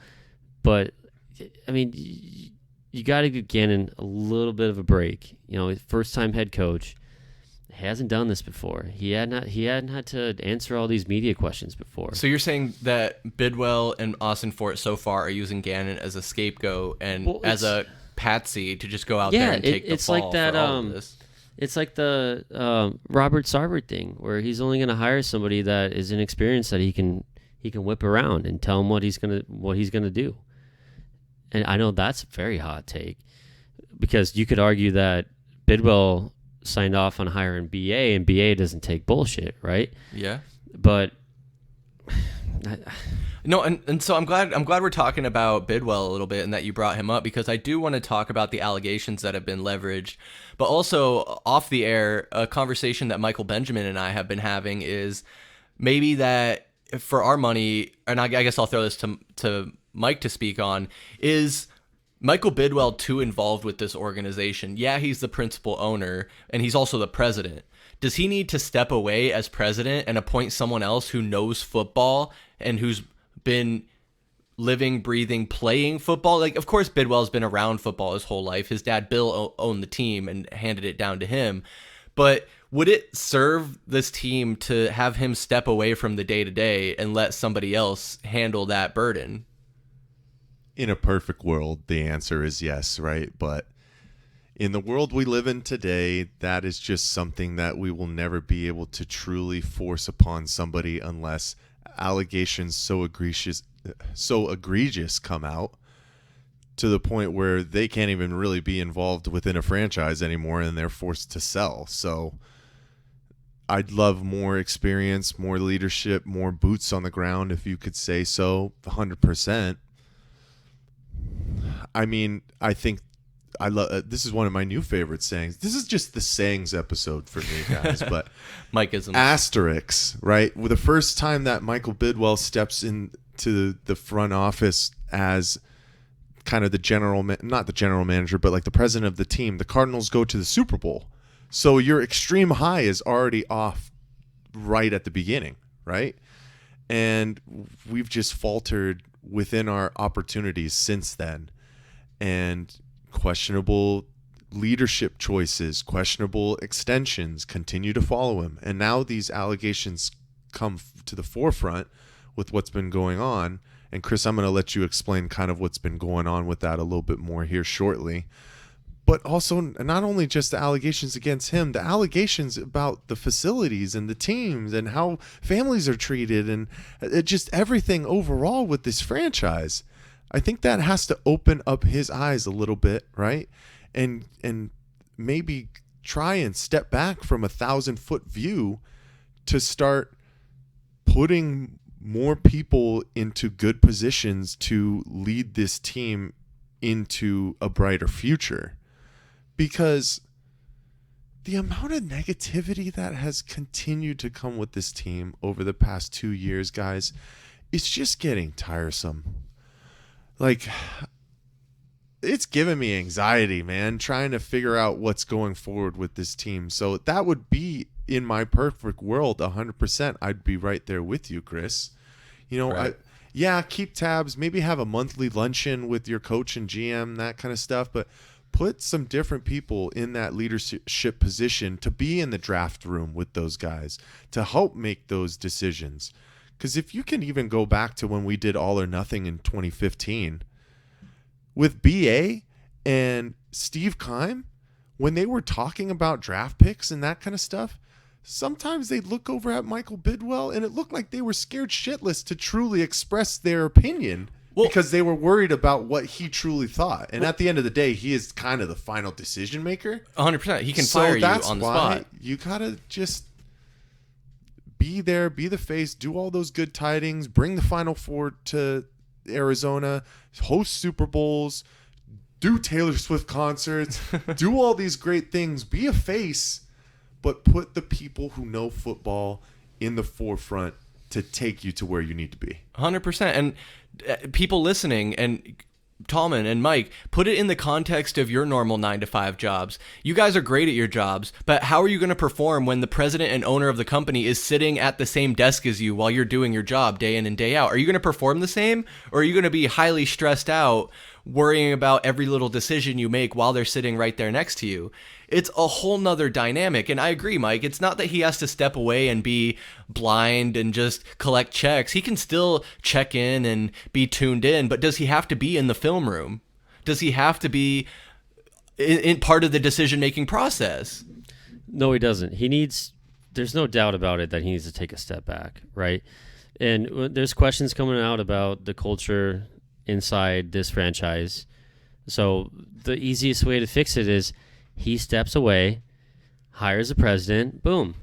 But, I mean, you got to give Gannon a little bit of a break. You know, first-time head coach. Hasn't done this before. He hadn't had to answer all these media questions before. So you're saying that Bidwell and Austin Fort so far are using Gannon as a scapegoat and as a patsy to just go out there and take the fall like that, for all of this? It's like the Robert Sarver thing, where he's only going to hire somebody that is inexperienced that he can whip around and tell him what he's gonna do. And I know that's a very hot take, because you could argue that Bidwell signed off on hiring BA, and BA doesn't take bullshit, right? Yeah. But no, and so I'm glad we're talking about Bidwell a little bit and that you brought him up, because I do want to talk about the allegations that have been leveraged, but also off the air, a conversation that Michael Benjamin and I have been having is maybe that for our money, and I guess I'll throw this to Mike to speak on, is Michael Bidwell too involved with this organization? Yeah, he's the principal owner, and he's also the president. Does he need to step away as president and appoint someone else who knows football and who's been living, breathing, playing football? Like, of course, Bidwell's been around football his whole life. His dad, Bill, owned the team and handed it down to him. But would it serve this team to have him step away from the day-to-day and let somebody else handle that burden? In a perfect world, the answer is yes, right? But in the world we live in today, that is just something that we will never be able to truly force upon somebody unless allegations so egregious come out to the point where they can't even really be involved within a franchise anymore, and they're forced to sell. So I'd love more experience, more leadership, more boots on the ground, if you could say so, 100%. I mean, I think I love. This is one of my new favorite sayings. This is just the sayings episode for me, guys. But Mike-isms. Asterisks, right? Well, the first time that Michael Bidwell steps into the front office as kind of not the general manager, but like the president of the team, the Cardinals go to the Super Bowl. So your extreme high is already off right at the beginning, right? And we've just faltered within our opportunities since then. And questionable leadership choices, questionable extensions continue to follow him. And now these allegations come to the forefront with what's been going on. And Chris, I'm going to let you explain kind of what's been going on with that a little bit more here shortly. But also, not only just the allegations against him, the allegations about the facilities and the teams and how families are treated and just everything overall with this franchise. I think that has to open up his eyes a little bit, right? And maybe try and step back from 1,000-foot view to start putting more people into good positions to lead this team into a brighter future. Because the amount of negativity that has continued to come with this team over the past 2 years, guys, it's just getting tiresome. Like, it's giving me anxiety, man, trying to figure out what's going forward with this team. So that would be, in my perfect world, 100%. I'd be right there with you, Chris. You know, Right. keep tabs, maybe have a monthly luncheon with your coach and GM, that kind of stuff, but put some different people in that leadership position to be in the draft room with those guys to help make those decisions. Because if you can even go back to when we did All or Nothing in 2015, with BA and Steve Keim, when they were talking about draft picks and that kind of stuff, sometimes they'd look over at Michael Bidwell and it looked like they were scared shitless to truly express their opinion because they were worried about what he truly thought. And at the end of the day, he is kind of the final decision maker. 100%. He can fire you on the spot. You gotta just be there, be the face, do all those good tidings, bring the Final Four to Arizona, host Super Bowls, do Taylor Swift concerts, do all these great things, be a face, but put the people who know football in the forefront to take you to where you need to be. 100%. And people listening, and Tallman and Mike, put it in the context of your normal 9-to-5 jobs. You guys are great at your jobs, but how are you going to perform when the president and owner of the company is sitting at the same desk as you while you're doing your job day in and day out? Are you going to perform the same, or are you going to be highly stressed out worrying about every little decision you make while they're sitting right there next to you? It's a whole nother dynamic. And I agree, Mike. It's not that he has to step away and be blind and just collect checks. He can still check in and be tuned in, but does he have to be in the film room? Does he have to be in part of the decision-making process? No, he doesn't. There's no doubt about it that he needs to take a step back, right? And there's questions coming out about the culture inside this franchise. So the easiest way to fix it is he steps away, hires a president, boom.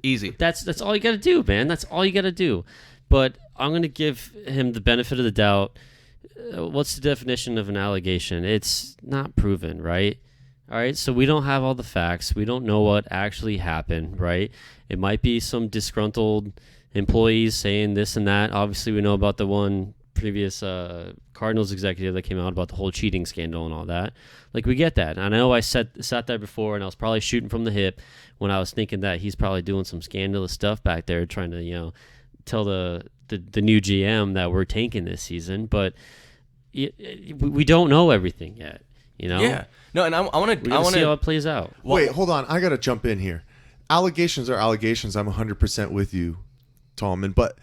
Easy. That's all you got to do, man. That's all you got to do. But I'm going to give him the benefit of the doubt. What's the definition of an allegation? It's not proven, right? All right, so we don't have all the facts. We don't know what actually happened, right? It might be some disgruntled employees saying this and that. Obviously, we know about the one previous Cardinals executive that came out about the whole cheating scandal and all that. Like, we get that. And I know I sat there before, and I was probably shooting from the hip when I was thinking that he's probably doing some scandalous stuff back there, trying to, tell the new GM that we're tanking this season. But we don't know everything yet, Yeah. No, and I want to see how it plays out. Wait, hold on. I got to jump in here. Allegations are allegations. I'm 100% with you, Tallman. But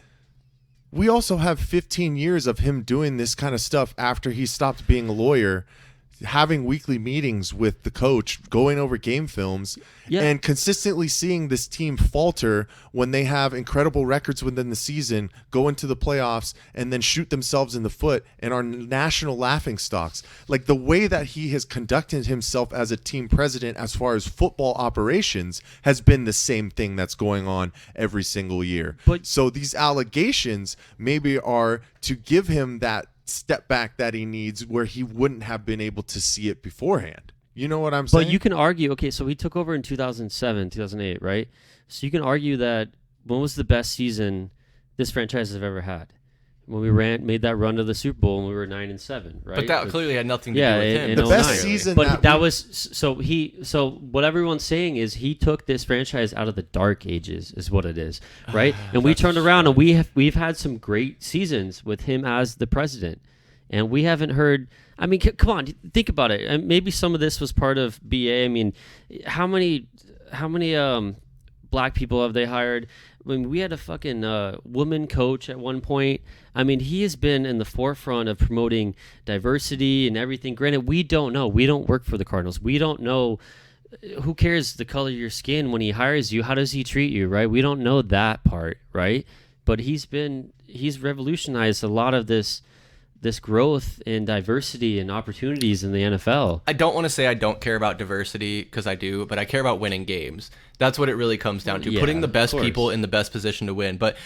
we also have 15 years of him doing this kind of stuff after he stopped being a lawyer, having weekly meetings with the coach, going over game films, and consistently seeing this team falter when they have incredible records within the season, go into the playoffs, and then shoot themselves in the foot and are national laughingstocks. Like, the way that he has conducted himself as a team president as far as football operations has been the same thing that's going on every single year. So these allegations maybe are to give him that step back that he needs where he wouldn't have been able to see it beforehand. You know what I'm saying? But you can argue, okay, so he took over in 2007, 2008, right? So you can argue that when was the best season this franchise has ever had? When we made that run to the Super Bowl and we were 9-7, right? But that clearly had nothing to do with him. The best season, but so what everyone's saying is he took this franchise out of the dark ages, is what it is, right? And we turned around and we've had some great seasons with him as the president, and we haven't heard. I mean, come on, think about it. And maybe some of this was part of BA. I mean, how many black people have they hired? I mean, we had a fucking woman coach at one point. I mean, he has been in the forefront of promoting diversity and everything. Granted, we don't know. We don't work for the Cardinals. We don't know. Who cares the color of your skin when he hires you? How does he treat you, right? We don't know that part, right? But he's revolutionized a lot of this this growth and diversity and opportunities in the NFL. I don't want to say I don't care about diversity, because I do, but I care about winning games. That's what it really comes down to, Yeah, putting the best of course. people in the best position to win. But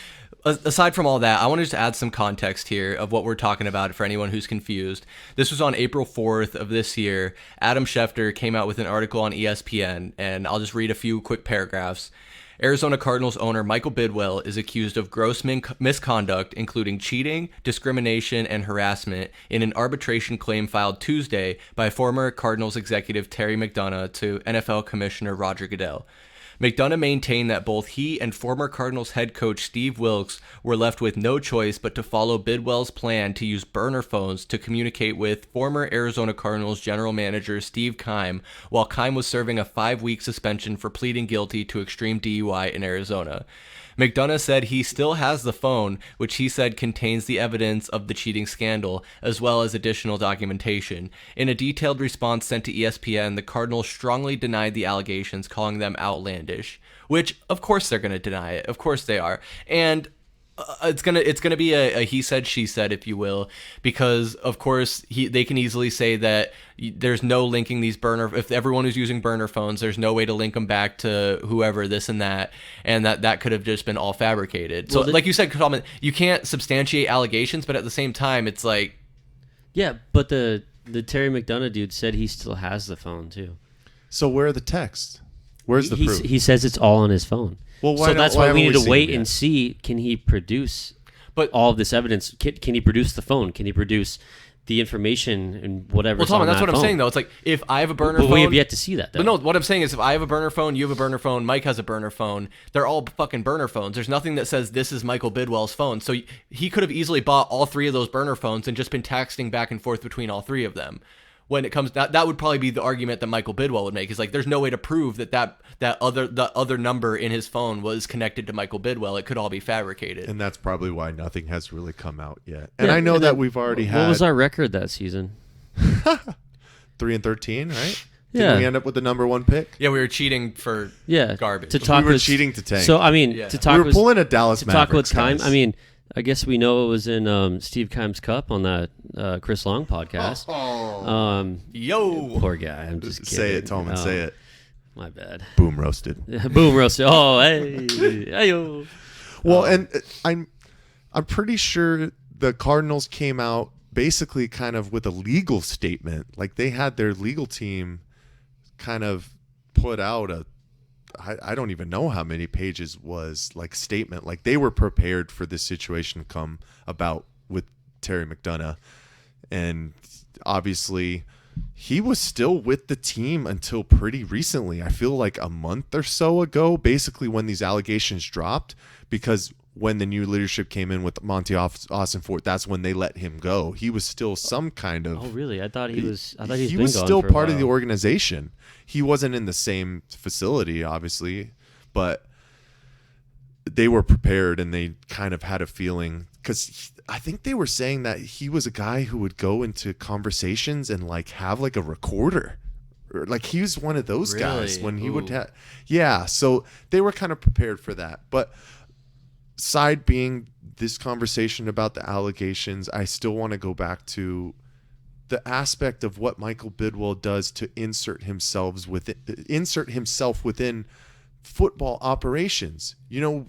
aside from all that, I want to just add some context here of what we're talking about for anyone who's confused. This was on April 4th of this year. Adam Schefter came out with an article on ESPN, and I'll just read a few quick paragraphs. Arizona Cardinals owner Michael Bidwell is accused of gross misconduct, including cheating, discrimination, and harassment, in an arbitration claim filed Tuesday by former Cardinals executive Terry McDonough to NFL Commissioner Roger Goodell. McDonough maintained that both he and former Cardinals head coach Steve Wilkes were left with no choice but to follow Bidwell's plan to use burner phones to communicate with former Arizona Cardinals general manager Steve Keim, while Keim was serving a 5-week suspension for pleading guilty to extreme DUI in Arizona. McDonough said he still has the phone, which he said contains the evidence of the cheating scandal, as well as additional documentation. In a detailed response sent to ESPN, the Cardinals strongly denied the allegations, calling them outlandish. Which, of course, they're going to deny it. Of course they are. And it's gonna be a he said she said, if you will, because of course they can easily say that there's no linking these if everyone who's using burner phones, there's no way to link them back to whoever, this and that could have just been all fabricated. So like you said, Tallman, you can't substantiate allegations, but at the same time it's like, yeah, but the Terry McDonough dude said he still has the phone too. So where are the texts? Where's the proof? He says it's all on his phone. Well, so that's why we need to wait and see. see, can he produce all of this evidence? Can he produce the phone? Can he produce the information and whatever? Well, Tallman, that's what I'm saying, though. It's like, if I have a burner phone... But we have yet to see that, though. But no, what I'm saying is, if I have a burner phone, you have a burner phone, Mike has a burner phone, they're all fucking burner phones. There's nothing that says this is Michael Bidwell's phone. So he could have easily bought all 3 of those burner phones and just been texting back and forth between all 3 of them. When it comes, that would probably be the argument that Michael Bidwell would make. Is like, there's no way to prove the other number in his phone was connected to Michael Bidwell. It could all be fabricated. And that's probably why nothing has really come out yet. And I know that we've already had... What was our record that season? 3-13, right? Yeah. Did we end up with the number 1 pick? Yeah, we were cheating for garbage. We were cheating to tank. So, I mean, to talk we were pulling a Dallas Mavericks, Keim, guys. I mean, I guess we know it was in Steve Keim's cup on that Chris Long podcast. Yo! Poor guy. I'm just kidding. Say it, Tallman. Say it. My bad. Boom roasted. Boom roasted. Oh, hey. Hey-yo. Well, and I'm pretty sure the Cardinals came out basically kind of with a legal statement. Like, they had their legal team kind of put out I don't even know how many pages was like statement. Like, they were prepared for this situation to come about with Terry McDonough. And obviously he was still with the team until pretty recently. I feel like a month or so ago, basically when these allegations dropped, because when the new leadership came in with Monty Austin-Fort, that's when they let him go. He was still some kind of... Oh, really? I thought he was... he was still part of the organization. He wasn't in the same facility, obviously, but they were prepared and they kind of had a feeling, because I think they were saying that he was a guy who would go into conversations and like have like a recorder. Like, he was one of those guys when he would have... Yeah, so they were kind of prepared for that. But side being this conversation about the allegations, I still want to go back to the aspect of what Michael Bidwell does to insert himself within football operations. You know,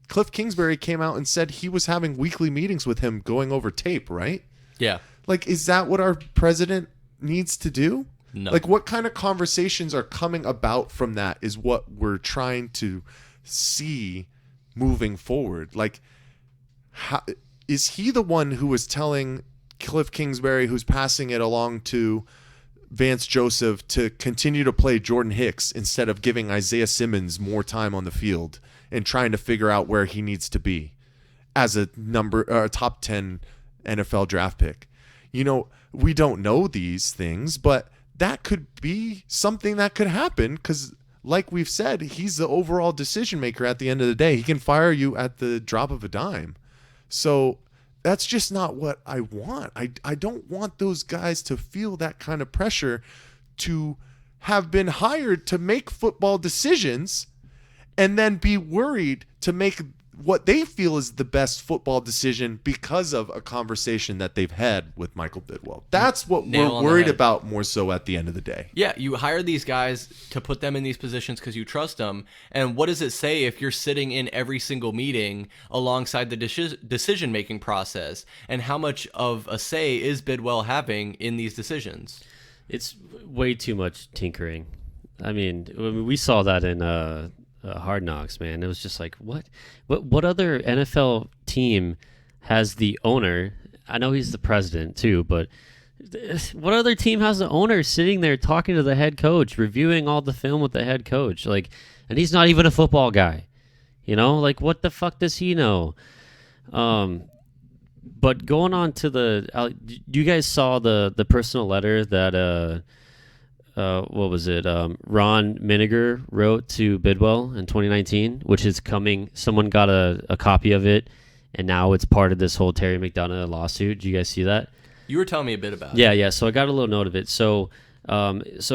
Cliff Kingsbury came out and said he was having weekly meetings with him going over tape, right? Yeah. Like, is that what our president needs to do? No. Like, what kind of conversations are coming about from that is what we're trying to see moving forward. Like, how, is he the one who was telling Cliff Kingsbury, who's passing it along to Vance Joseph, to continue to play Jordan Hicks instead of giving Isaiah Simmons more time on the field and trying to figure out where he needs to be as a top 10 NFL draft pick? You know, we don't know these things, but that could be something that could happen, because like we've said, he's the overall decision maker at the end of the day. He can fire you at the drop of a dime. So that's just not what I want. I don't want those guys to feel that kind of pressure to have been hired to make football decisions and then be worried to make what they feel is the best football decision because of a conversation that they've had with Michael Bidwell. That's what Nail we're on the worried head. about more so at the end of the day. Yeah, you hire these guys to put them in these positions because you trust them. And what does it say if you're sitting in every single meeting alongside the decision-making process? And how much of a say is Bidwell having in these decisions? It's way too much tinkering. I mean, we saw that in Hard Knocks, man. It was just like, what other NFL team has the owner? I know he's the president too, but what other team has the owner sitting there talking to the head coach, reviewing all the film with the head coach? Like, and he's not even a football guy. You know, like, what the fuck does he know? But going on to you guys saw the personal letter that what was it? Ron Miniger wrote to Bidwell in 2019, which is coming. Someone got a copy of it, and now it's part of this whole Terry McDonough lawsuit. Did you guys see that? You were telling me a bit about it. Yeah. So I got a little note of it. So this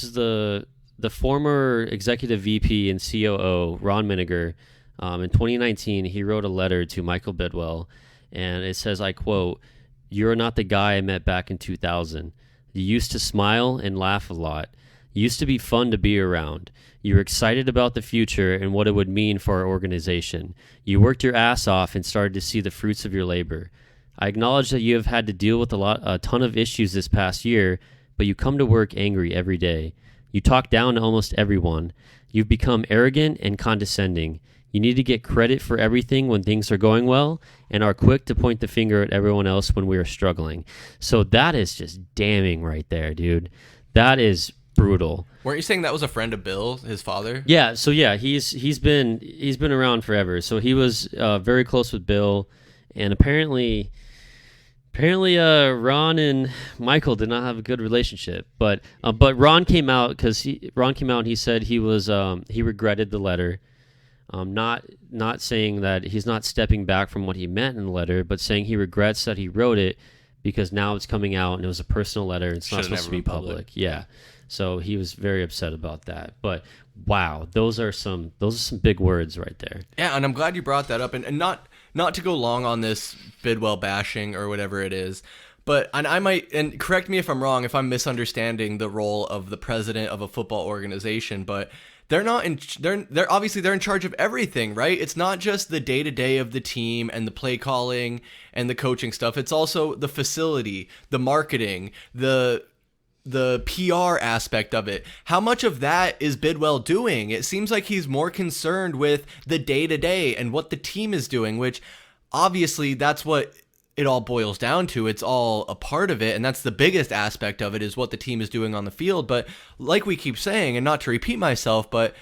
is the former executive VP and COO, Ron Miniger. In 2019, he wrote a letter to Michael Bidwell, and it says, I quote, "You're not the guy I met back in 2000. You used to smile and laugh a lot. You used to be fun to be around. You were excited about the future and what it would mean for our organization. You worked your ass off and started to see the fruits of your labor. I acknowledge that you have had to deal with a ton of issues this past year, but you come to work angry every day. You talk down to almost everyone. You've become arrogant and condescending. You need to get credit for everything when things are going well and are quick to point the finger at everyone else when we are struggling." So that is just damning right there, dude. That is brutal. Weren't you saying that was a friend of Bill, his father? Yeah, so yeah, he's been around forever. So he was very close with Bill, and apparently Ron and Michael did not have a good relationship. But Ron came out and he said he regretted the letter. Not saying that he's not stepping back from what he meant in the letter, but saying he regrets that he wrote it because now it's coming out and it was a personal letter. It's not supposed to be public. Yeah. So he was very upset about that. But wow, those are some big words right there. Yeah, and I'm glad you brought that up. And not to go long on this Bidwell bashing or whatever it is, but I might, and correct me if I'm wrong, if I'm misunderstanding the role of the president of a football organization, but they're obviously in charge of everything, right? It's not just the day-to-day of the team and the play calling and the coaching stuff. It's also the facility, the marketing, the PR aspect of it. How much of that is Bidwell doing? It seems like he's more concerned with the day-to-day and what the team is doing, which obviously that's what it all boils down to. It's all a part of it, and that's the biggest aspect of it, is what the team is doing on the field. But like we keep saying, and not to repeat myself, but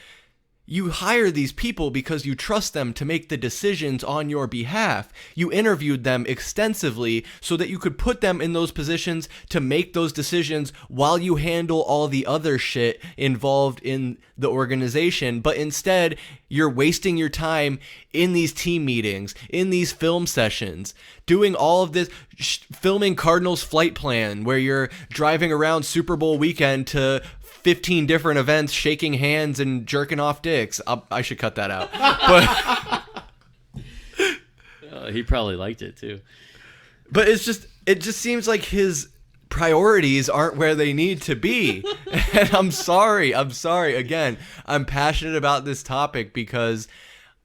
you hire these people because you trust them to make the decisions on your behalf. You interviewed them extensively so that you could put them in those positions to make those decisions while you handle all the other shit involved in the organization. But instead, you're wasting your time in these team meetings, in these film sessions, doing all of this, filming Cardinals flight plan, where you're driving around Super Bowl weekend to 15 different events, shaking hands and jerking off dicks. I should cut that out. But He probably liked it too. But it just seems like his priorities aren't where they need to be. And I'm sorry. Again, I'm passionate about this topic because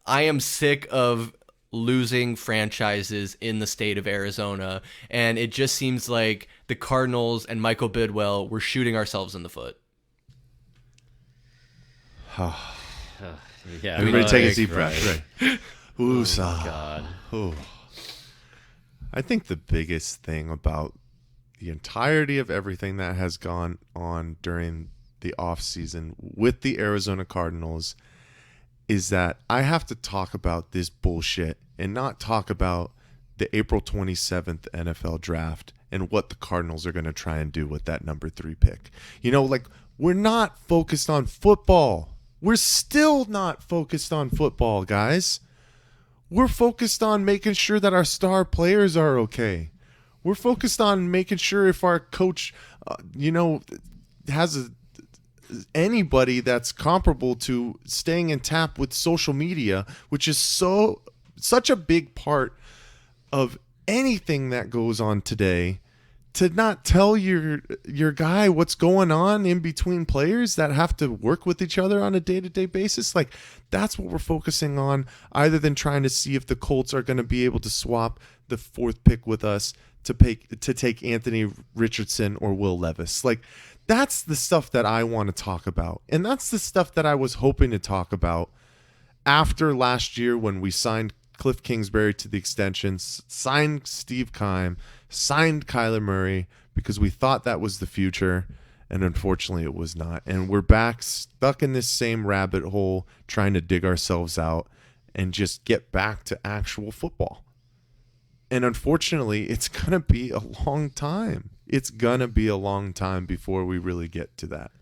I am sick of losing franchises in the state of Arizona. And it just seems like the Cardinals and Michael Bidwell, we're shooting ourselves in the foot. Yeah, Everybody take a deep right. breath. Right. Woosah. God. Ooh. I think the biggest thing about the entirety of everything that has gone on during the offseason with the Arizona Cardinals is that I have to talk about this bullshit and not talk about the April 27th NFL draft and what the Cardinals are going to try and do with that number 3 pick. You know, like, we're not focused on football. We're still not focused on football, guys. We're focused on making sure that our star players are okay. We're focused on making sure if our coach, has anybody that's comparable to staying in tap with social media, which is such a big part of anything that goes on today, to not tell your guy what's going on in between players that have to work with each other on a day-to-day basis. Like, that's what we're focusing on, either than trying to see if the Colts are going to be able to swap the 4th pick with us to take Anthony Richardson or Will Levis. Like, that's the stuff that I want to talk about. And that's the stuff that I was hoping to talk about after last year when we signed Cliff Kingsbury to the extensions, signed Steve Keim, signed Kyler Murray, because we thought that was the future, and unfortunately it was not. And we're back stuck in this same rabbit hole trying to dig ourselves out and just get back to actual football. And unfortunately, it's going to be a long time. It's going to be a long time before we really get to that.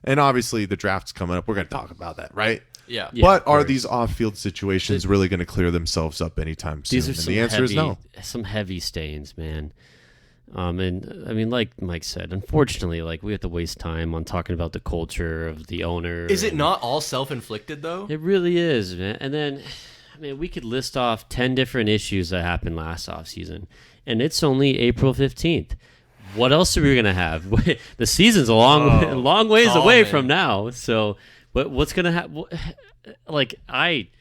And obviously the draft's coming up. We're going to talk about that, right? Yeah. But are these off-field situations really going to clear themselves up anytime soon? These are And some the answer is no. Some heavy stains, man. And I mean, like Mike said, unfortunately, like we have to waste time on talking about the culture of the owner. Is it not all self-inflicted though? It really is, man. And then, I mean, we could list off 10 different issues that happened last offseason, and it's only April 15th. What else are we going to have? The season's a long ways away from now. So what's going to happen? Like, I've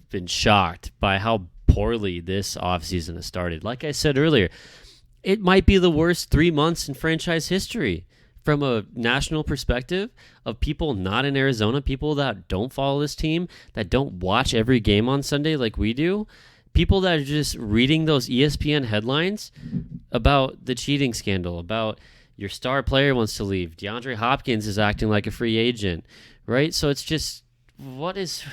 been shocked by how poorly this offseason has started. Like I said earlier, it might be the worst 3 months in franchise history from a national perspective of people not in Arizona, people that don't follow this team, that don't watch every game on Sunday like we do, people that are just reading those ESPN headlines about the cheating scandal, about your star player wants to leave, DeAndre Hopkins is acting like a free agent, right? So it's just, what is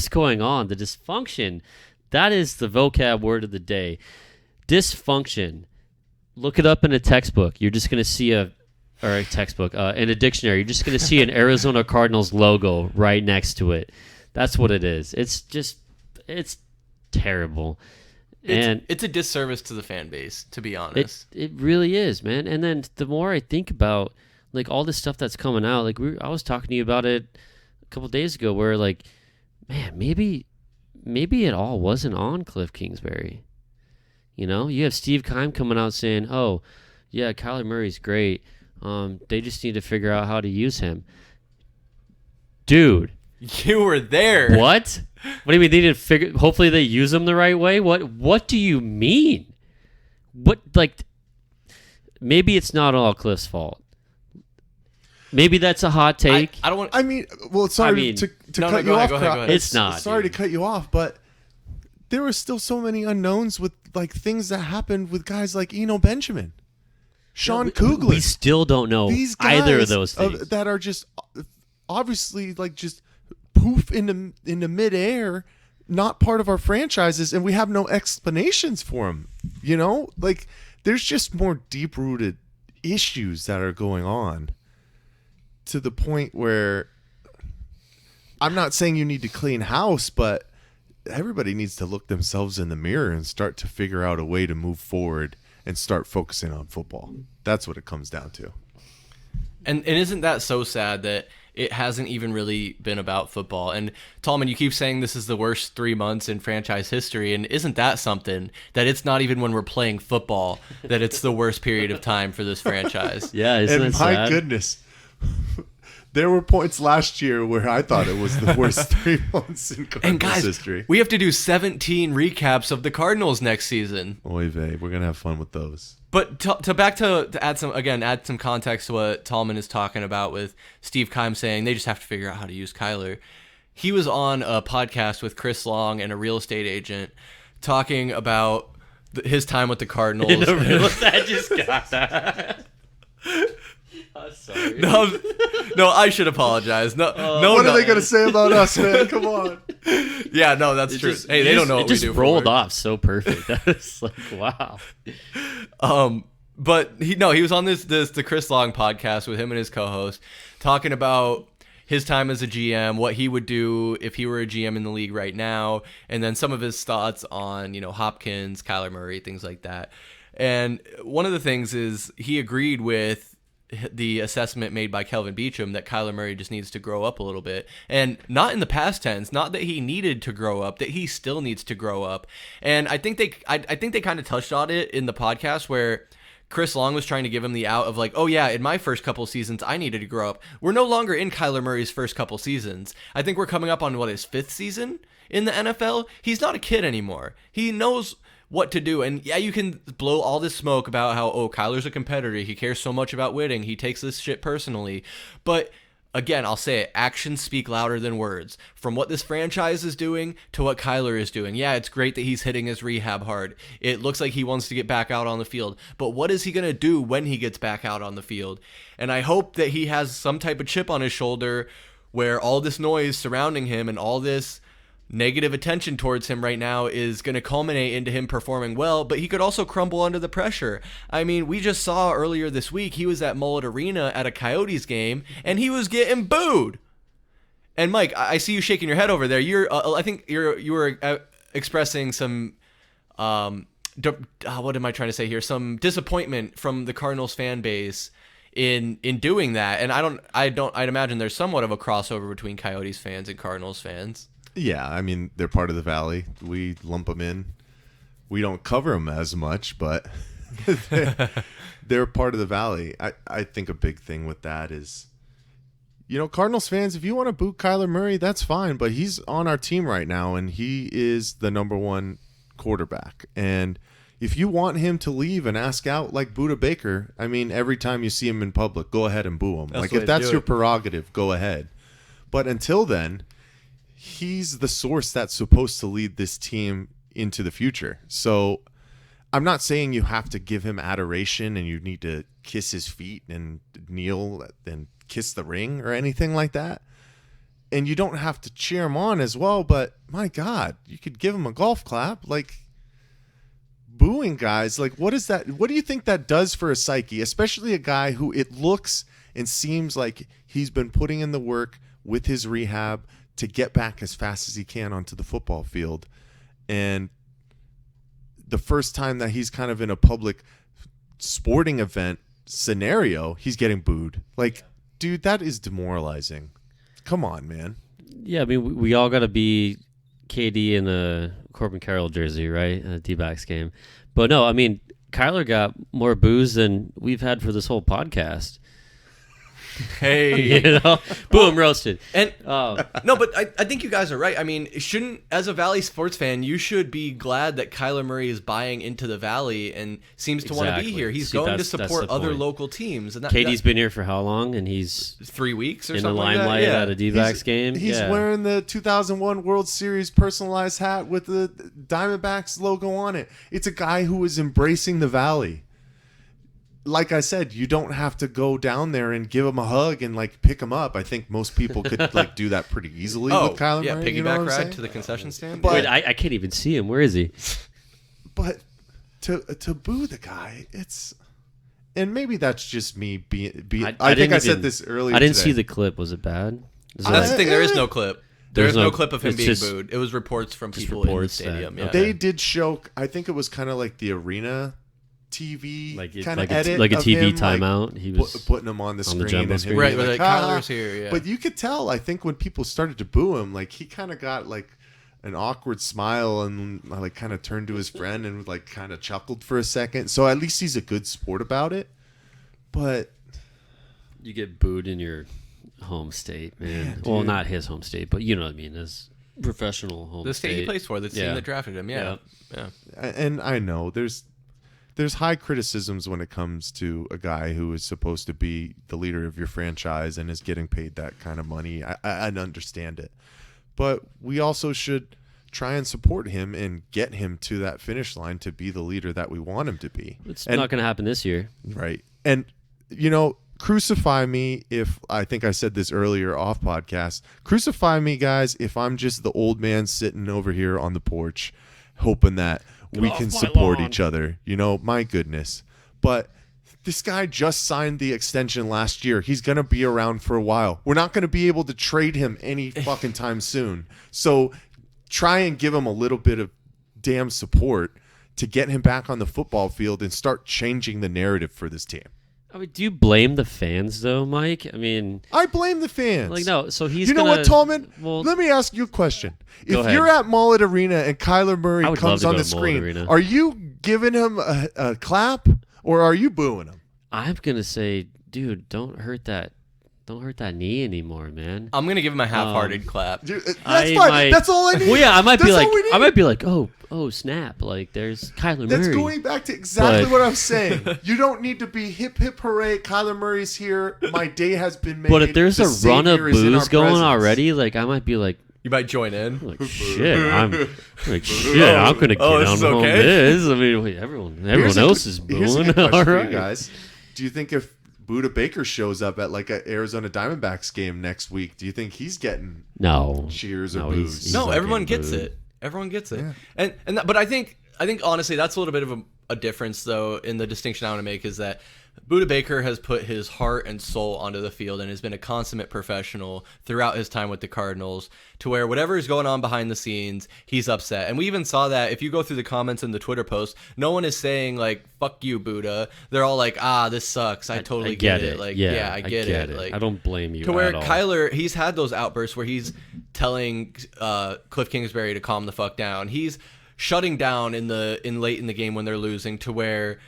going on? The dysfunction, that is the vocab word of the day. Dysfunction. Look it up in a textbook. You're just going to see in a dictionary, you're just going to see an Arizona Cardinals logo right next to it. That's what it is. It's terrible. And it's a disservice to the fan base, to be honest. It really is, man. And then the more I think about like all this stuff that's coming out, like I was talking to you about it a couple days ago, where like, man, maybe it all wasn't on Cliff Kingsbury. You know, you have Steve Keim coming out saying, "Oh, yeah, Kyler Murray's great. They just need to figure out how to use him." Dude, you were there. What? What do you mean they didn't figure? Hopefully they use them the right way. What do you mean? What, like? Maybe it's not all Cliff's fault. Maybe that's a hot take. I don't want. I mean, well, sorry to cut you off. Go ahead. It's not. Sorry to cut you off, but there were still so many unknowns with like things that happened with guys like Eno Benjamin, Sean Kugler. We still don't know these guys either of those things that are just obviously like just poof in the midair, not part of our franchises, and we have no explanations for them. You know, like there's just more deep-rooted issues that are going on, to the point where I'm not saying you need to clean house, but everybody needs to look themselves in the mirror and start to figure out a way to move forward and start focusing on football. That's what it comes down to. And isn't that so sad that it hasn't even really been about football? And Tallman, you keep saying this is the worst 3 months in franchise history, and isn't that something that it's not even when we're playing football that it's the worst period of time for this franchise? Yeah, isn't and it my sad? goodness, there were points last year where I thought it was the worst 3 months in Cardinals And guys, history. we have to do 17 recaps of the Cardinals next season. Oy vey, we're gonna have fun with those. But to add some context to what Tallman is talking about with Steve Keim saying they just have to figure out how to use Kyler. He was on a podcast with Chris Long and a real estate agent talking about his time with the Cardinals. I just got that. I'm sorry. No, I should apologize. No, What are they gonna say about us, man? Come on. Yeah, no, that's true. Hey, they don't know what we do. It just rolled off so perfect. That was like, wow. But he was on the Chris Long podcast with him and his co-host talking about his time as a GM, what he would do if he were a GM in the league right now, and then some of his thoughts on, Hopkins, Kyler Murray, things like that. And one of the things is he agreed with the assessment made by Kelvin Beachum that Kyler Murray just needs to grow up a little bit, and not in the past tense, not that he needed to grow up, that he still needs to grow up. And I think they kind of touched on it in the podcast where Chris Long was trying to give him the out of like, oh yeah, in my first couple seasons, I needed to grow up. We're no longer in Kyler Murray's first couple seasons. I think we're coming up on his 5th season in the NFL. He's not a kid anymore. He knows what to do. And yeah, you can blow all this smoke about how, oh, Kyler's a competitor. He cares so much about winning. He takes this shit personally. But again, I'll say it, actions speak louder than words. From what this franchise is doing to what Kyler is doing. Yeah, it's great that he's hitting his rehab hard. It looks like he wants to get back out on the field. But what is he going to do when he gets back out on the field? And I hope that he has some type of chip on his shoulder where all this noise surrounding him and all this negative attention towards him right now is going to culminate into him performing well, but he could also crumble under the pressure. I mean, we just saw earlier this week, he was at Mullet Arena at a Coyotes game, and he was getting booed. And Mike, I see you shaking your head over there. I think you were expressing some, what am I trying to say here? Some disappointment from the Cardinals fan base in doing that. And I'd imagine there's somewhat of a crossover between Coyotes fans and Cardinals fans. Yeah, I mean, they're part of the Valley. We lump them in. We don't cover them as much, but they're part of the Valley. I think a big thing with that is, Cardinals fans, if you want to boo Kyler Murray, that's fine, but he's on our team right now, and he is the number one quarterback. And if you want him to leave and ask out like Buda Baker, I mean, every time you see him in public, go ahead and boo him. Like, if that's your prerogative, go ahead. But until then, he's the source that's supposed to lead this team into the future. So I'm not saying you have to give him adoration and you need to kiss his feet and kneel and kiss the ring or anything like that. And you don't have to cheer him on as well, but my God, you could give him a golf clap. Like, booing guys, like, what is that? What do you think that does for a psyche, especially a guy who it looks and seems like he's been putting in the work with his rehab to get back as fast as he can onto the football field. And the first time that he's kind of in a public sporting event scenario, he's getting booed. Like, dude, that is demoralizing. Come on, man. Yeah, I mean, we all got to be KD in a Corbin Carroll jersey, right? In a D-backs game. But no, I mean, Kyler got more boos than we've had for this whole podcast. Hey, boom, roasted. And no, but I think you guys are right. I mean, as a Valley sports fan, you should be glad that Kyler Murray is buying into the Valley and seems to want to be here. He's going to support other local teams. And Katie's been here for how long? And he's 3 weeks or in something the limelight like that. Yeah. at a D-backs game. He's wearing the 2001 World Series personalized hat with the Diamondbacks logo on it. It's a guy who is embracing the Valley. Like I said, you don't have to go down there and give him a hug and like pick him up. I think most people could like do that pretty easily with Kyler Murray. Piggyback ride to the concession stand. But wait, I can't even see him. Where is he? But to boo the guy, and maybe that's just me being. I think I said this earlier. I didn't today. see the clip. Was it bad? That's the thing. There is no clip. There's no clip of him being just booed. It was reports from people in the stadium. Yeah. They did show. I think it was kind of like the arena TV kind of edit, like a TV him, timeout. He was putting him on the screen, and screen. Right, like, Kyler's here. Yeah. But you could tell. I think when people started to boo him, like he kind of got like an awkward smile and like kind of turned to his friend and like kind of chuckled for a second. So at least he's a good sport about it. But you get booed in your home state, man. Well, not his home state, but you know what I mean. His professional home the state he plays for, the team that drafted him. Yeah. And I know there's high criticisms when it comes to a guy who is supposed to be the leader of your franchise and is getting paid that kind of money. I understand it. But we also should try and support him and get him to that finish line to be the leader that we want him to be. It's not going to happen this year. Right. And, crucify me if, I think I said this earlier off podcast, crucify me, guys, if I'm just the old man sitting over here on the porch hoping that we can support each other. My goodness. But this guy just signed the extension last year. He's going to be around for a while. We're not going to be able to trade him any fucking time soon. So try and give him a little bit of damn support to get him back on the football field and start changing the narrative for this team. I mean, do you blame the fans though, Mike? I mean, I blame the fans. like no. So he's You know gonna, what, Tallman? Well, Let me ask you a question. Go If ahead. you're at Mullet Arena and Kyler Murray I would comes love on to the go to Mullet screen, Arena. are you giving him a clap or are you booing him? I'm gonna say, dude, don't hurt that knee anymore, man. I'm gonna give him a half-hearted clap. Dude, that's I fine. might- That's all I need. Well, yeah, I might be That's like, all we need. oh, snap! Like, there's Kyler That's Murray. going back to exactly But- what I'm saying. You don't need to be hip hip hooray. Kyler Murray's here. My day has been made. But if there's The a run of Savior is in our booze going presence. already, like I might be like, You might join in. shit, I'm gonna get Oh, this on is home okay? this. I mean, wait, everyone else is Here's a booing. good question All for right, you guys. Do you think if Buda Baker shows up at like an Arizona Diamondbacks game next week, do you think he's getting no cheers or No, booze? he's No, not everyone getting gets booed. it. Everyone gets it. Yeah. But I think honestly that's a little bit of a difference though in the distinction I want to make is that Buda Baker has put his heart and soul onto the field and has been a consummate professional throughout his time with the Cardinals to where whatever is going on behind the scenes, he's upset. And we even saw that if you go through the comments in the Twitter post, no one is saying like, fuck you, Buda. They're all like, this sucks. I totally get it. Like, yeah, I get it. Like, I don't blame you to where at all. Kyler, he's had those outbursts where he's telling Cliff Kingsbury to calm the fuck down. He's shutting down in late in the game when they're losing to where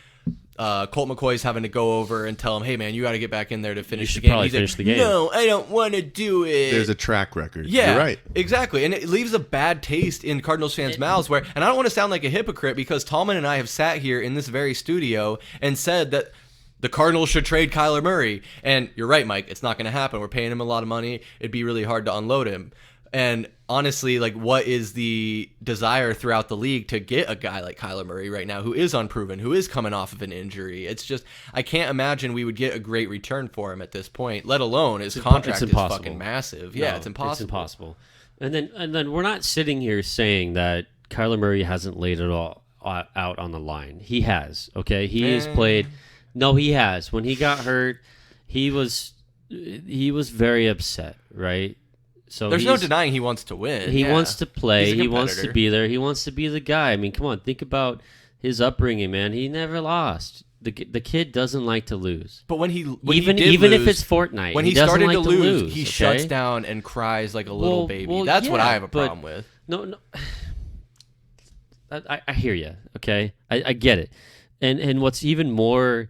Colt McCoy's having to go over and tell him, hey man, you got to get back in there to finish the game. probably He's finish like, the game. No, I don't want to do it. There's a track record. Yeah, You're right. exactly. And it leaves a bad taste in Cardinals fans' mouths where, and I don't want to sound like a hypocrite because Tallman and I have sat here in this very studio and said that the Cardinals should trade Kyler Murray. And you're right, Mike, it's not going to happen. We're paying him a lot of money. It'd be really hard to unload him. And honestly, like, what is the desire throughout the league to get a guy like Kyler Murray right now who is unproven, who is coming off of an injury? It's just, I can't imagine we would get a great return for him at this point, let alone his contract is fucking massive. Yeah, No, it's impossible. It's impossible. And then we're not sitting here saying that Kyler Murray hasn't laid it all out on the line. He has, okay? He has played. No, he has. When he got hurt, he was very upset, right? So There's no denying he wants to win. He Yeah. wants to play. He's a He wants to competitor. be there. He wants to be the guy. I mean, come on, think about his upbringing, man. He never lost. The kid doesn't like to lose. But when he Even did if lose, it's Fortnite, when he doesn't started like to lose, he okay? shuts down and cries like a little baby. That's what yeah, I have a but- problem with. No. I hear you. Okay, I get it. And what's even more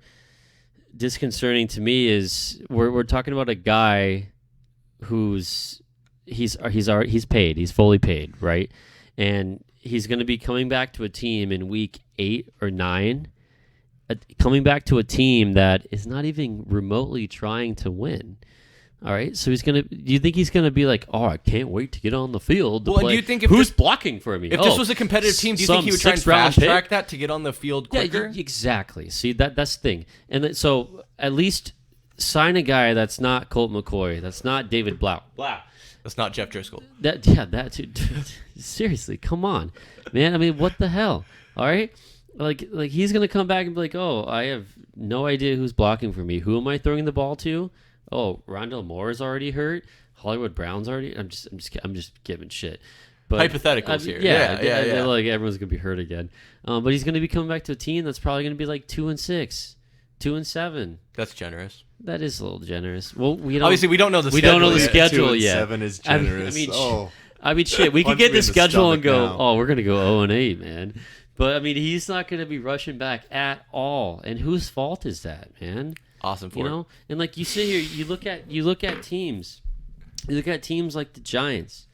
disconcerting to me is we're talking about a guy who's he's paid. He's fully paid, right? And he's going to be coming back to a team in week 8 or 9, coming back to a team that is not even remotely trying to win. All right, so do you think he's gonna be like, oh, I can't wait to get on the field to Well, and play? do you think if who's this- blocking for me? If this was a competitive team, do you think he would try and sixth-round fast pick? track that to get on the field quicker? Yeah, exactly. See, that's the thing. And so at least sign a guy that's not Colt McCoy, that's not David Blau. That's not Jeff Driscoll. That dude, seriously, come on, man. I mean, what the hell? All right, like he's gonna come back and be like, oh, I have no idea who's blocking for me. Who am I throwing the ball to? Oh, Rondell Moore is already hurt. Hollywood Brown's already. I'm just giving shit. But Hypotheticals here. Yeah, Yeah. like everyone's gonna be hurt again. But he's gonna be coming back to a team that's probably gonna be like 2-6, 2-7. That's generous. That is a little generous. Well, Obviously, we don't know the we schedule don't know the yet. schedule 2 and yet. 7 is I mean- generous. I mean, shit. We could Punch get me the in the schedule and go, stomach now. oh, we're gonna go 0-8, man. But I mean, he's not gonna be rushing back at all. And whose fault is that, man? Awesome for You it. know, and like you sit here, you look at teams, you look at teams like the Giants,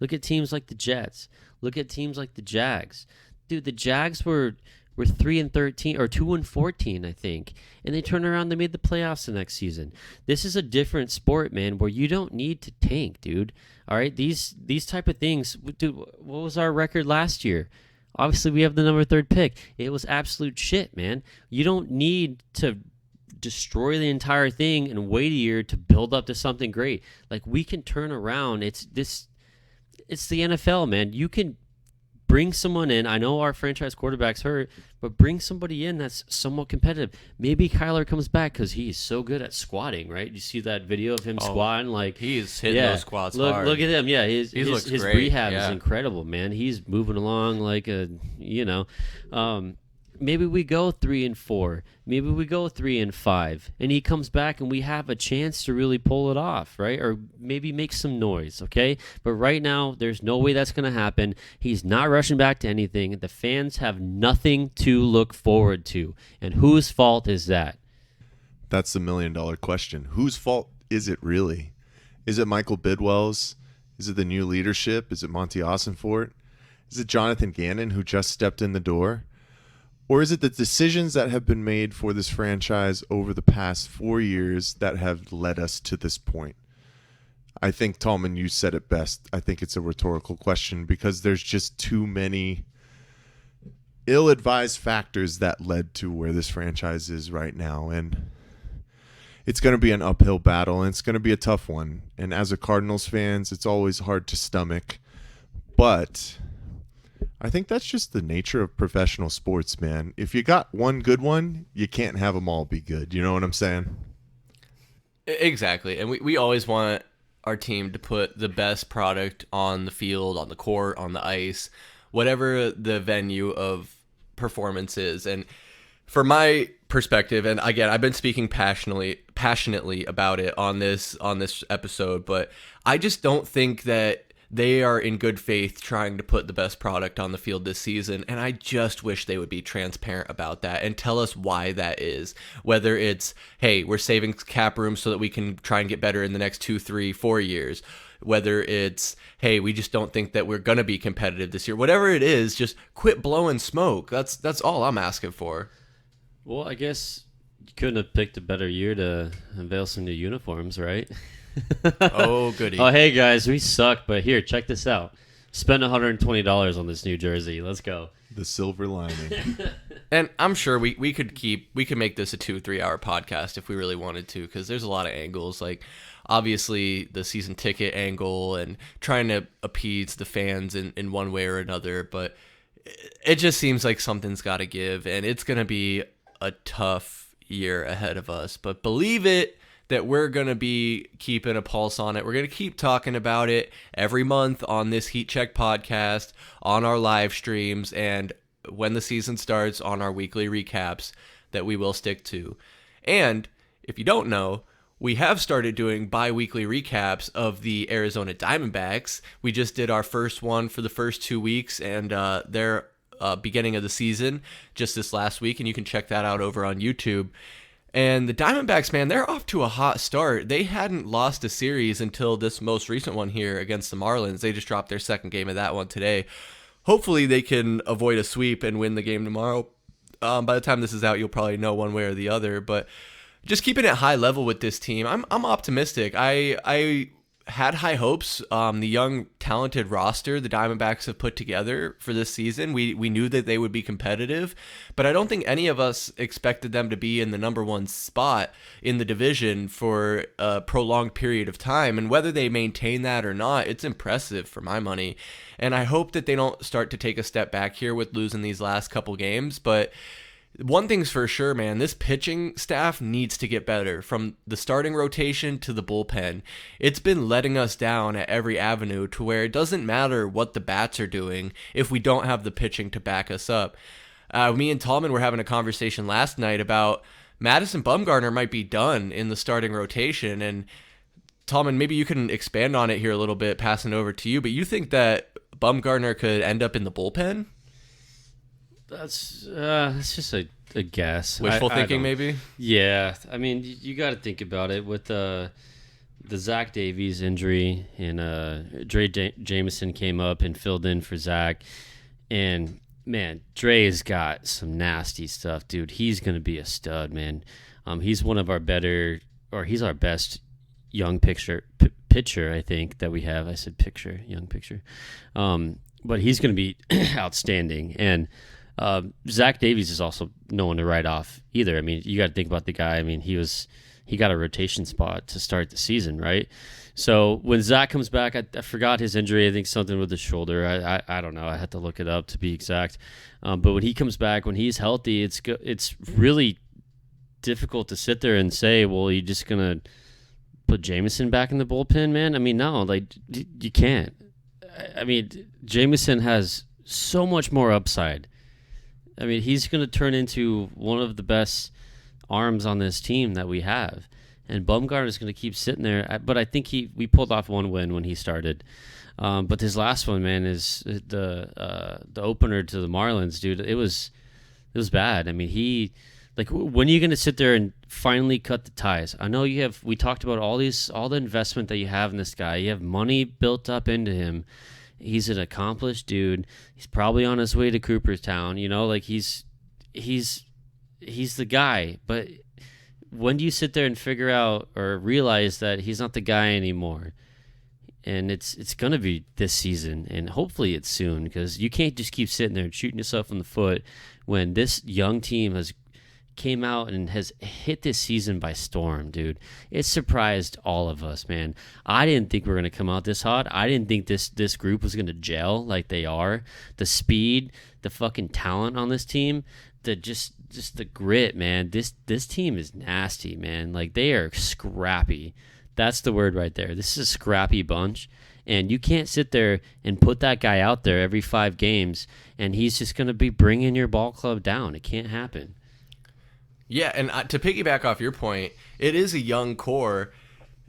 look at teams like the Jets, look at teams like the Jags. Dude, the Jags were 3-13 or 2-14, I think, and they turned around. They made the playoffs the next season. This is a different sport, man, where you don't need to tank, dude. All right, these type of things, dude. What was our record last year? Obviously, we have the number 3 pick. It was absolute shit, man. You don't need to destroy the entire thing and wait a year to build up to something great. Like, we can turn around. It's the NFL, man. You can bring someone in. I know our franchise quarterback's hurt, but bring somebody in that's somewhat competitive. Maybe Kyler comes back because he's so good at squatting, right? You see that video of him squatting? Like, He's hitting those squats hard. Look at him. Yeah, his looks great, rehab is yeah. incredible, man. He's moving along like a, maybe we go 3-4, maybe we go 3-5, and he comes back and we have a chance to really pull it off, right? Or maybe make some noise, okay? But right now, there's no way that's going to happen. He's not rushing back to anything. The fans have nothing to look forward to. And whose fault is that? That's the $1 million question. Whose fault is it really? Is it Michael Bidwell's? Is it the new leadership? Is it Monty Ossenfort? Is it Jonathan Gannon, who just stepped in the door? Or is it the decisions that have been made for this franchise over the past 4 years that have led us to this point? I think, Tallman, you said it best. I think it's a rhetorical question because there's just too many ill-advised factors that led to where this franchise is right now. And it's going to be an uphill battle, and it's going to be a tough one. And as a Cardinals fans, it's always hard to stomach. But I think that's just the nature of professional sports, man. If you got one good one, you can't have them all be good. You know what I'm saying? Exactly. And we always want our team to put the best product on the field, on the court, on the ice, whatever the venue of performance is. And for my perspective, and again, I've been speaking passionately about it on this episode, but I just don't think that they are in good faith trying to put the best product on the field this season, and I just wish they would be transparent about that and tell us why that is. Whether it's, hey, we're saving cap room so that we can try and get better in the next 2, 3, 4 years. Whether it's, hey, we just don't think that we're going to be competitive this year. Whatever it is, just quit blowing smoke. That's all I'm asking for. Well, I guess you couldn't have picked a better year to unveil some new uniforms, right? Oh, goody. Oh, hey, guys, we suck, but here, check this out. Spend $120 on this new jersey. Let's go. The silver lining. And I'm sure we could make this a 2-3 hour podcast if we really wanted to, because there's a lot of angles. Like, obviously, the season ticket angle and trying to appease the fans in one way or another. But it just seems like something's got to give, and it's going to be a tough year ahead of us. But believe it, that we're going to be keeping a pulse on it. We're going to keep talking about it every month on this Heat Check podcast, on our live streams, and when the season starts, on our weekly recaps that we will stick to. And if you don't know, we have started doing bi-weekly recaps of the Arizona Diamondbacks. We just did our first one for the first 2 weeks, and their beginning of the season just this last week, and you can check that out over on YouTube. And the Diamondbacks, man, they're off to a hot start. They hadn't lost a series until this most recent one here against the Marlins. They just dropped their second game of that one today. Hopefully they can avoid a sweep and win the game tomorrow. By the time this is out, you'll probably know one way or the other. But just keeping it high level with this team, I'm optimistic. I had high hopes. The young, talented roster the Diamondbacks have put together for this season, we knew that they would be competitive, but I don't think any of us expected them to be in the number one spot in the division for a prolonged period of time. And whether they maintain that or not, it's impressive for my money. And I hope that they don't start to take a step back here with losing these last couple games. But one thing's for sure, man, this pitching staff needs to get better, from the starting rotation to the bullpen. It's been letting us down at every avenue, to where it doesn't matter what the bats are doing if we don't have the pitching to back us up. Me and Tallman were having a conversation last night about Madison Bumgarner might be done in the starting rotation. And Tallman, maybe you can expand on it here a little bit, passing over to you, but you think that Bumgarner could end up in the bullpen? That's just a guess. Wishful thinking, maybe? Yeah. I mean, you got to think about it with the Zach Davies injury, and Dre Jameson came up and filled in for Zach. And, man, Dre's got some nasty stuff, dude. He's going to be a stud, man. He's one of our better, or he's our best young pitcher, I think, that we have. I said young pitcher. But he's going to be outstanding. And Zach Davies is also no one to write off either. I mean, you got to think about the guy. I mean, he got a rotation spot to start the season, right? So when Zach comes back, I forgot his injury. I think something with the shoulder. I don't know. I had to look it up to be exact. But when he comes back, when he's healthy, it's really difficult to sit there and say, well, you're just gonna put Jameson back in the bullpen, man. I mean, no, like you can't. I mean, Jameson has so much more upside I mean, he's going to turn into one of the best arms on this team that we have. And Bumgarner is going to keep sitting there. But I think we pulled off one win when he started. But his last one, man, is the opener to the Marlins, dude. It was bad. I mean, when are you going to sit there and finally cut the ties? I know we talked about all the investment that you have in this guy. You have money built up into him. He's an accomplished dude. He's probably on his way to Cooperstown. Like he's the guy. But when do you sit there and figure out or realize that he's not the guy anymore? And it's going to be this season, and hopefully it's soon, because you can't just keep sitting there and shooting yourself in the foot when this young team has came out and has hit this season by storm, dude. It surprised all of us, man. I didn't think we were going to come out this hot. I didn't think this group was going to gel like they are. The speed, the fucking talent on this team, just the grit, man. This team is nasty, man. Like, they are scrappy. That's the word right there. This is a scrappy bunch, and you can't sit there and put that guy out there every 5 games, and he's just going to be bringing your ball club down. It can't happen. Yeah, and to piggyback off your point, it is a young core,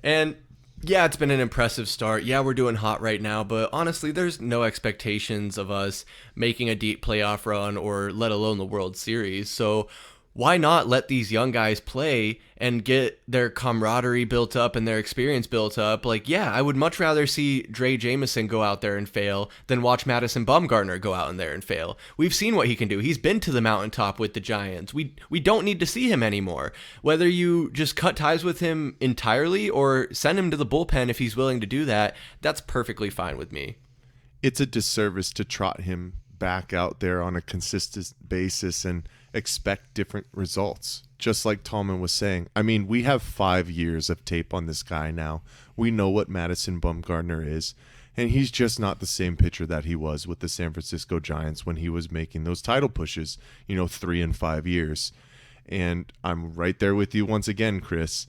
and yeah, it's been an impressive start. Yeah, we're doing hot right now, but honestly, there's no expectations of us making a deep playoff run or let alone the World Series. So why not let these young guys play and get their camaraderie built up and their experience built up? Like, yeah, I would much rather see Dre Jameson go out there and fail than watch Madison Bumgarner go out in there and fail. We've seen what he can do. He's been to the mountaintop with the Giants. We don't need to see him anymore. Whether you just cut ties with him entirely or send him to the bullpen if he's willing to do that, that's perfectly fine with me. It's a disservice to trot him back out there on a consistent basis and expect different results. Just like Tallman was saying, I mean, we have 5 years of tape on this guy now. We know what Madison Bumgarner is, and he's just not the same pitcher that he was with the San Francisco Giants when he was making those title pushes, 3 and 5 years. And I'm right there with you once again, Chris.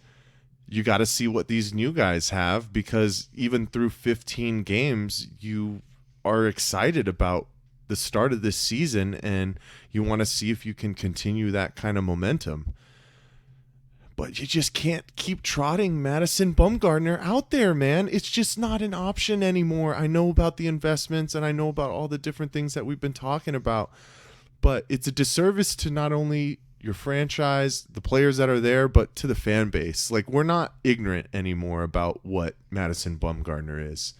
You got to see what these new guys have, because even through 15 games, you are excited about the start of this season, and you want to see if you can continue that kind of momentum. But you just can't keep trotting Madison Bumgarner out there, man. It's just not an option anymore. I know about the investments, and I know about all the different things that we've been talking about, but it's a disservice to not only your franchise, the players that are there, but to the fan base. Like, we're not ignorant anymore about what Madison Bumgarner is.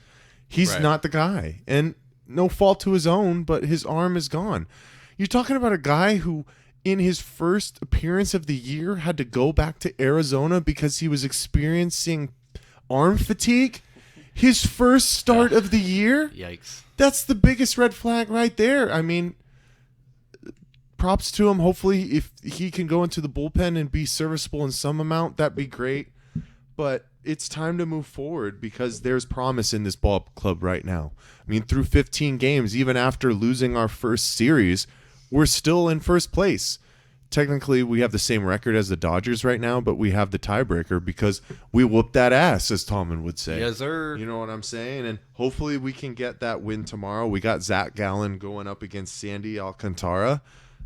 He's Right. not the guy, and no fault to his own, but his arm is gone. You're talking about a guy who, in his first appearance of the year, had to go back to Arizona because he was experiencing arm fatigue. His first start of the year? Yikes. That's the biggest red flag right there. I mean, props to him. Hopefully, if he can go into the bullpen and be serviceable in some amount, that'd be great. But it's time to move forward, because there's promise in this ball club right now. I mean, through 15 games, even after losing our first series, we're still in first place. Technically, we have the same record as the Dodgers right now, but we have the tiebreaker because we whooped that ass, as Tallman would say. Yes, sir. You know what I'm saying? And hopefully we can get that win tomorrow. We got Zach Gallen going up against Sandy Alcantara.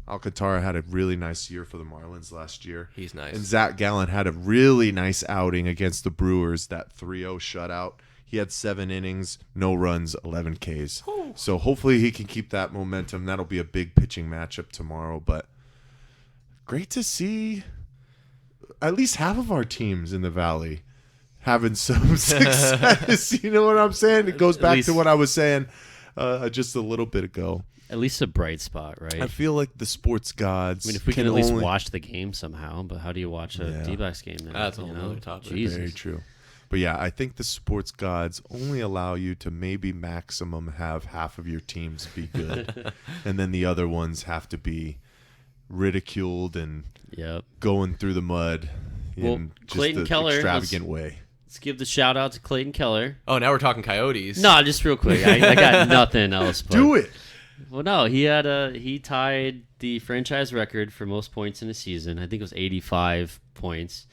Alcantara had a really nice year for the Marlins last year. He's nice. And Zach Gallen had a really nice outing against the Brewers, that 3-0 shutout. He had 7 innings, no runs, 11 Ks. Whew. So hopefully he can keep that momentum. That'll be a big pitching matchup tomorrow. But great to see at least half of our teams in the Valley having some success. You know what I'm saying? It goes back to what I was saying just a little bit ago. At least a bright spot, right? I feel like the sports gods. I mean, if we can at least watch the game somehow, but how do you watch a Yeah. D-backs game now? That's a whole nother topic. Jesus. Very true. But yeah, I think the sports gods only allow you to maybe maximum have half of your teams be good, and then the other ones have to be ridiculed and Yep. going through the mud Well, in just Clayton an Keller, extravagant way. Let's give the shout out to Clayton Keller. Oh, now we're talking Coyotes. No, just real quick. I got nothing else. But, Do it. Well, no, he tied the franchise record for most points in a season. I think it was 85 points.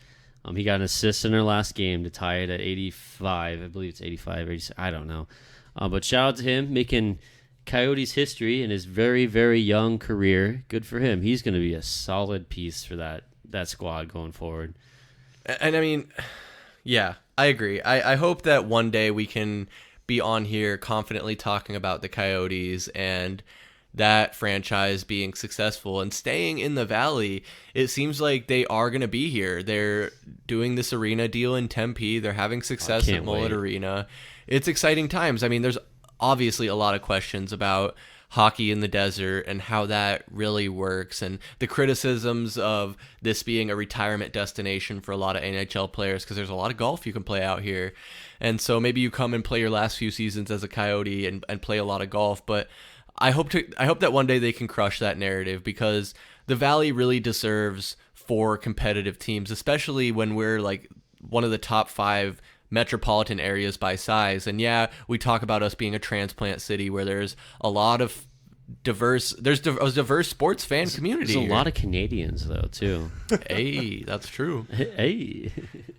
He got an assist in our last game to tie it at 85. I believe it's 85. 86, I don't know. But shout out to him making Coyotes history in his very, very young career. Good for him. He's going to be a solid piece for that squad going forward. And I mean, yeah, I agree. I hope that one day we can be on here confidently talking about the Coyotes and that franchise being successful and staying in the Valley. It seems like they are going to be here. They're doing this arena deal in Tempe. They're having success at Mullet Arena. It's exciting times. I mean, there's obviously a lot of questions about hockey in the desert and how that really works, and the criticisms of this being a retirement destination for a lot of NHL players because there's a lot of golf you can play out here. And so maybe you come and play your last few seasons as a Coyote and play a lot of golf, but I hope that one day they can crush that narrative, because the Valley really deserves 4 competitive teams, especially when we're like one of the top 5 metropolitan areas by size. And yeah, we talk about us being a transplant city where there's a lot of diverse sports fan community. There's a lot of Canadians though too. Hey, that's true. Hey.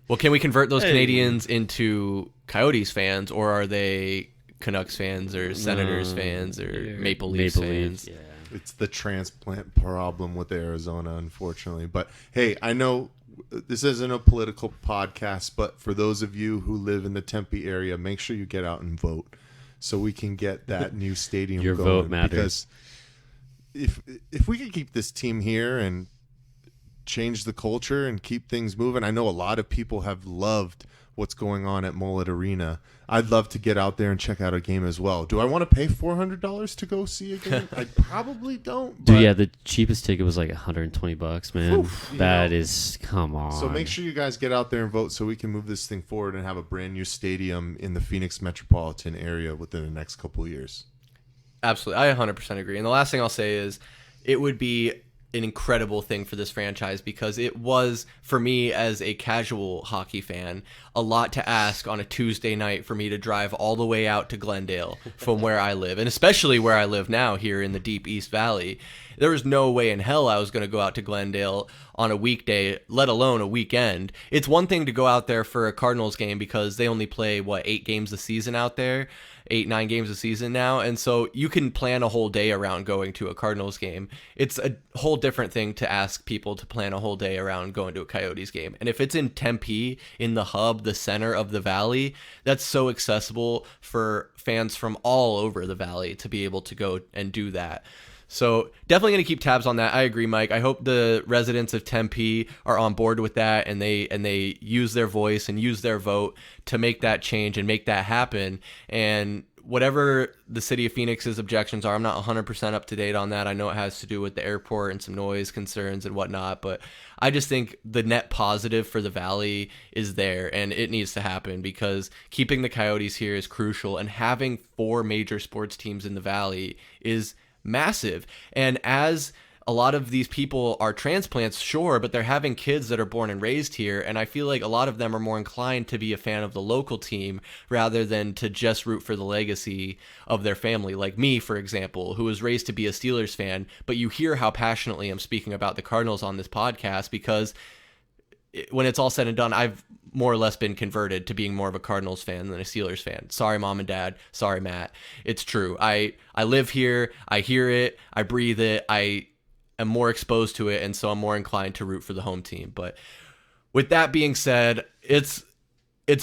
Well, can we convert those Canadians into Coyotes fans, or are they Canucks fans or Senators fans or Maple Leafs fans? Yeah. It's the transplant problem with Arizona, unfortunately. But hey, I know this isn't a political podcast, but for those of you who live in the Tempe area, make sure you get out and vote so we can get that new stadium Your going. vote matters. Because if we could keep this team here and change the culture and keep things moving, I know a lot of people have loved what's going on at Mullet Arena. I'd love to get out there and check out a game as well. Do I want to pay $400 to go see a game? I probably don't. Dude, yeah, the cheapest ticket was like $120, man. Oof, that is, come on. So make sure you guys get out there and vote so we can move this thing forward and have a brand new stadium in the Phoenix metropolitan area within the next couple of years. Absolutely. I 100% agree. And the last thing I'll say is it would be an incredible thing for this franchise, because it was, for me as a casual hockey fan, a lot to ask on a Tuesday night for me to drive all the way out to Glendale from where I live, and especially where I live now here in the deep East Valley. There was no way in hell I was going to go out to Glendale on a weekday, let alone a weekend. It's one thing to go out there for a Cardinals game because they only play, 8 games a season out there? 8-9 games a season now, and so you can plan a whole day around going to a Cardinals game. It's a whole different thing to ask people to plan a whole day around going to a Coyotes game. And if it's in Tempe, in the hub, the center of the Valley, that's so accessible for fans from all over the Valley to be able to go and do that. So definitely going to keep tabs on that. I agree, Mike. I hope the residents of Tempe are on board with that, and they use their voice and use their vote to make that change and make that happen. And whatever the city of Phoenix's objections are, I'm not 100% up to date on that. I know it has to do with the airport and some noise concerns and whatnot, but I just think the net positive for the Valley is there, and it needs to happen, because keeping the Coyotes here is crucial, and having 4 major sports teams in the Valley is massive. And as a lot of these people are transplants, sure, but they're having kids that are born and raised here, and I feel like a lot of them are more inclined to be a fan of the local team rather than to just root for the legacy of their family. Like me, for example, who was raised to be a Steelers fan, but you hear how passionately I'm speaking about the Cardinals on this podcast, because when it's all said and done, I've more or less been converted to being more of a Cardinals fan than a Steelers fan. Sorry, Mom and Dad. Sorry, Matt. It's true. I live here. I hear it. I breathe it. I am more exposed to it, and so I'm more inclined to root for the home team. But with that being said, it's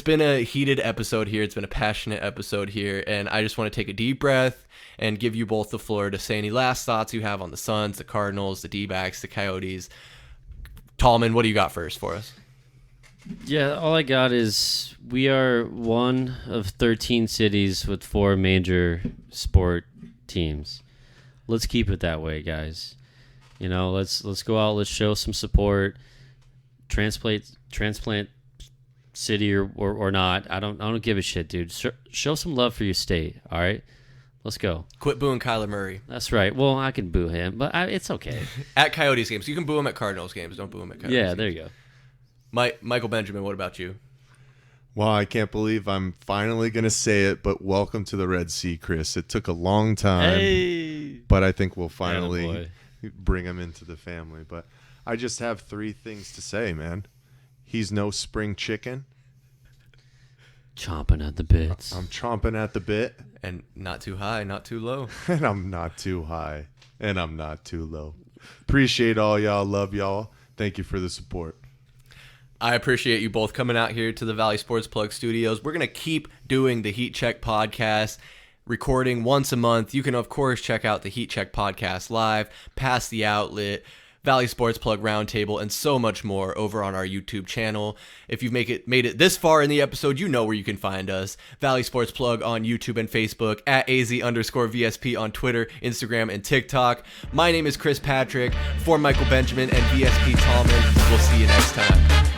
been a heated episode here. It's been a passionate episode here, and I just want to take a deep breath and give you both the floor to say any last thoughts you have on the Suns, the Cardinals, the D-backs, the Coyotes. Tallman, what do you got first for us? Yeah, all I got is we are one of 13 cities with 4 major sport teams. Let's keep it that way, guys. You know, let's go out, let's show some support. Transplant city or not. I don't give a shit, dude. Show some love for your state, all right? Let's go. Quit booing Kyler Murray. That's right. Well, I can boo him, but it's okay. At Coyotes games. You can boo him at Cardinals games. Don't boo him at Coyotes games. There you go. Michael Benjamin, what about you? Well, I can't believe I'm finally going to say it, but welcome to the Red Sea, Chris. It took a long time, but I think we'll finally bring him into the family. But I just have 3 things to say, man. He's no spring chicken. Chomping at the bits. I'm chomping at the bit. And not too high, not too low. And I'm not too high. And I'm not too low. Appreciate all y'all. Love y'all. Thank you for the support. I appreciate you both coming out here to the Valley Sports Plug Studios. We're going to keep doing the Heat Check podcast, recording once a month. You can, of course, check out the Heat Check podcast live, Past the Outlet, Valley Sports Plug Roundtable, and so much more over on our YouTube channel. If you've made it this far in the episode, you know where you can find us. Valley Sports Plug on YouTube and Facebook, at AZ_VSP on Twitter, Instagram, and TikTok. My name is Chris Patrick, for Michael Benjamin and VSP Tallman. We'll see you next time.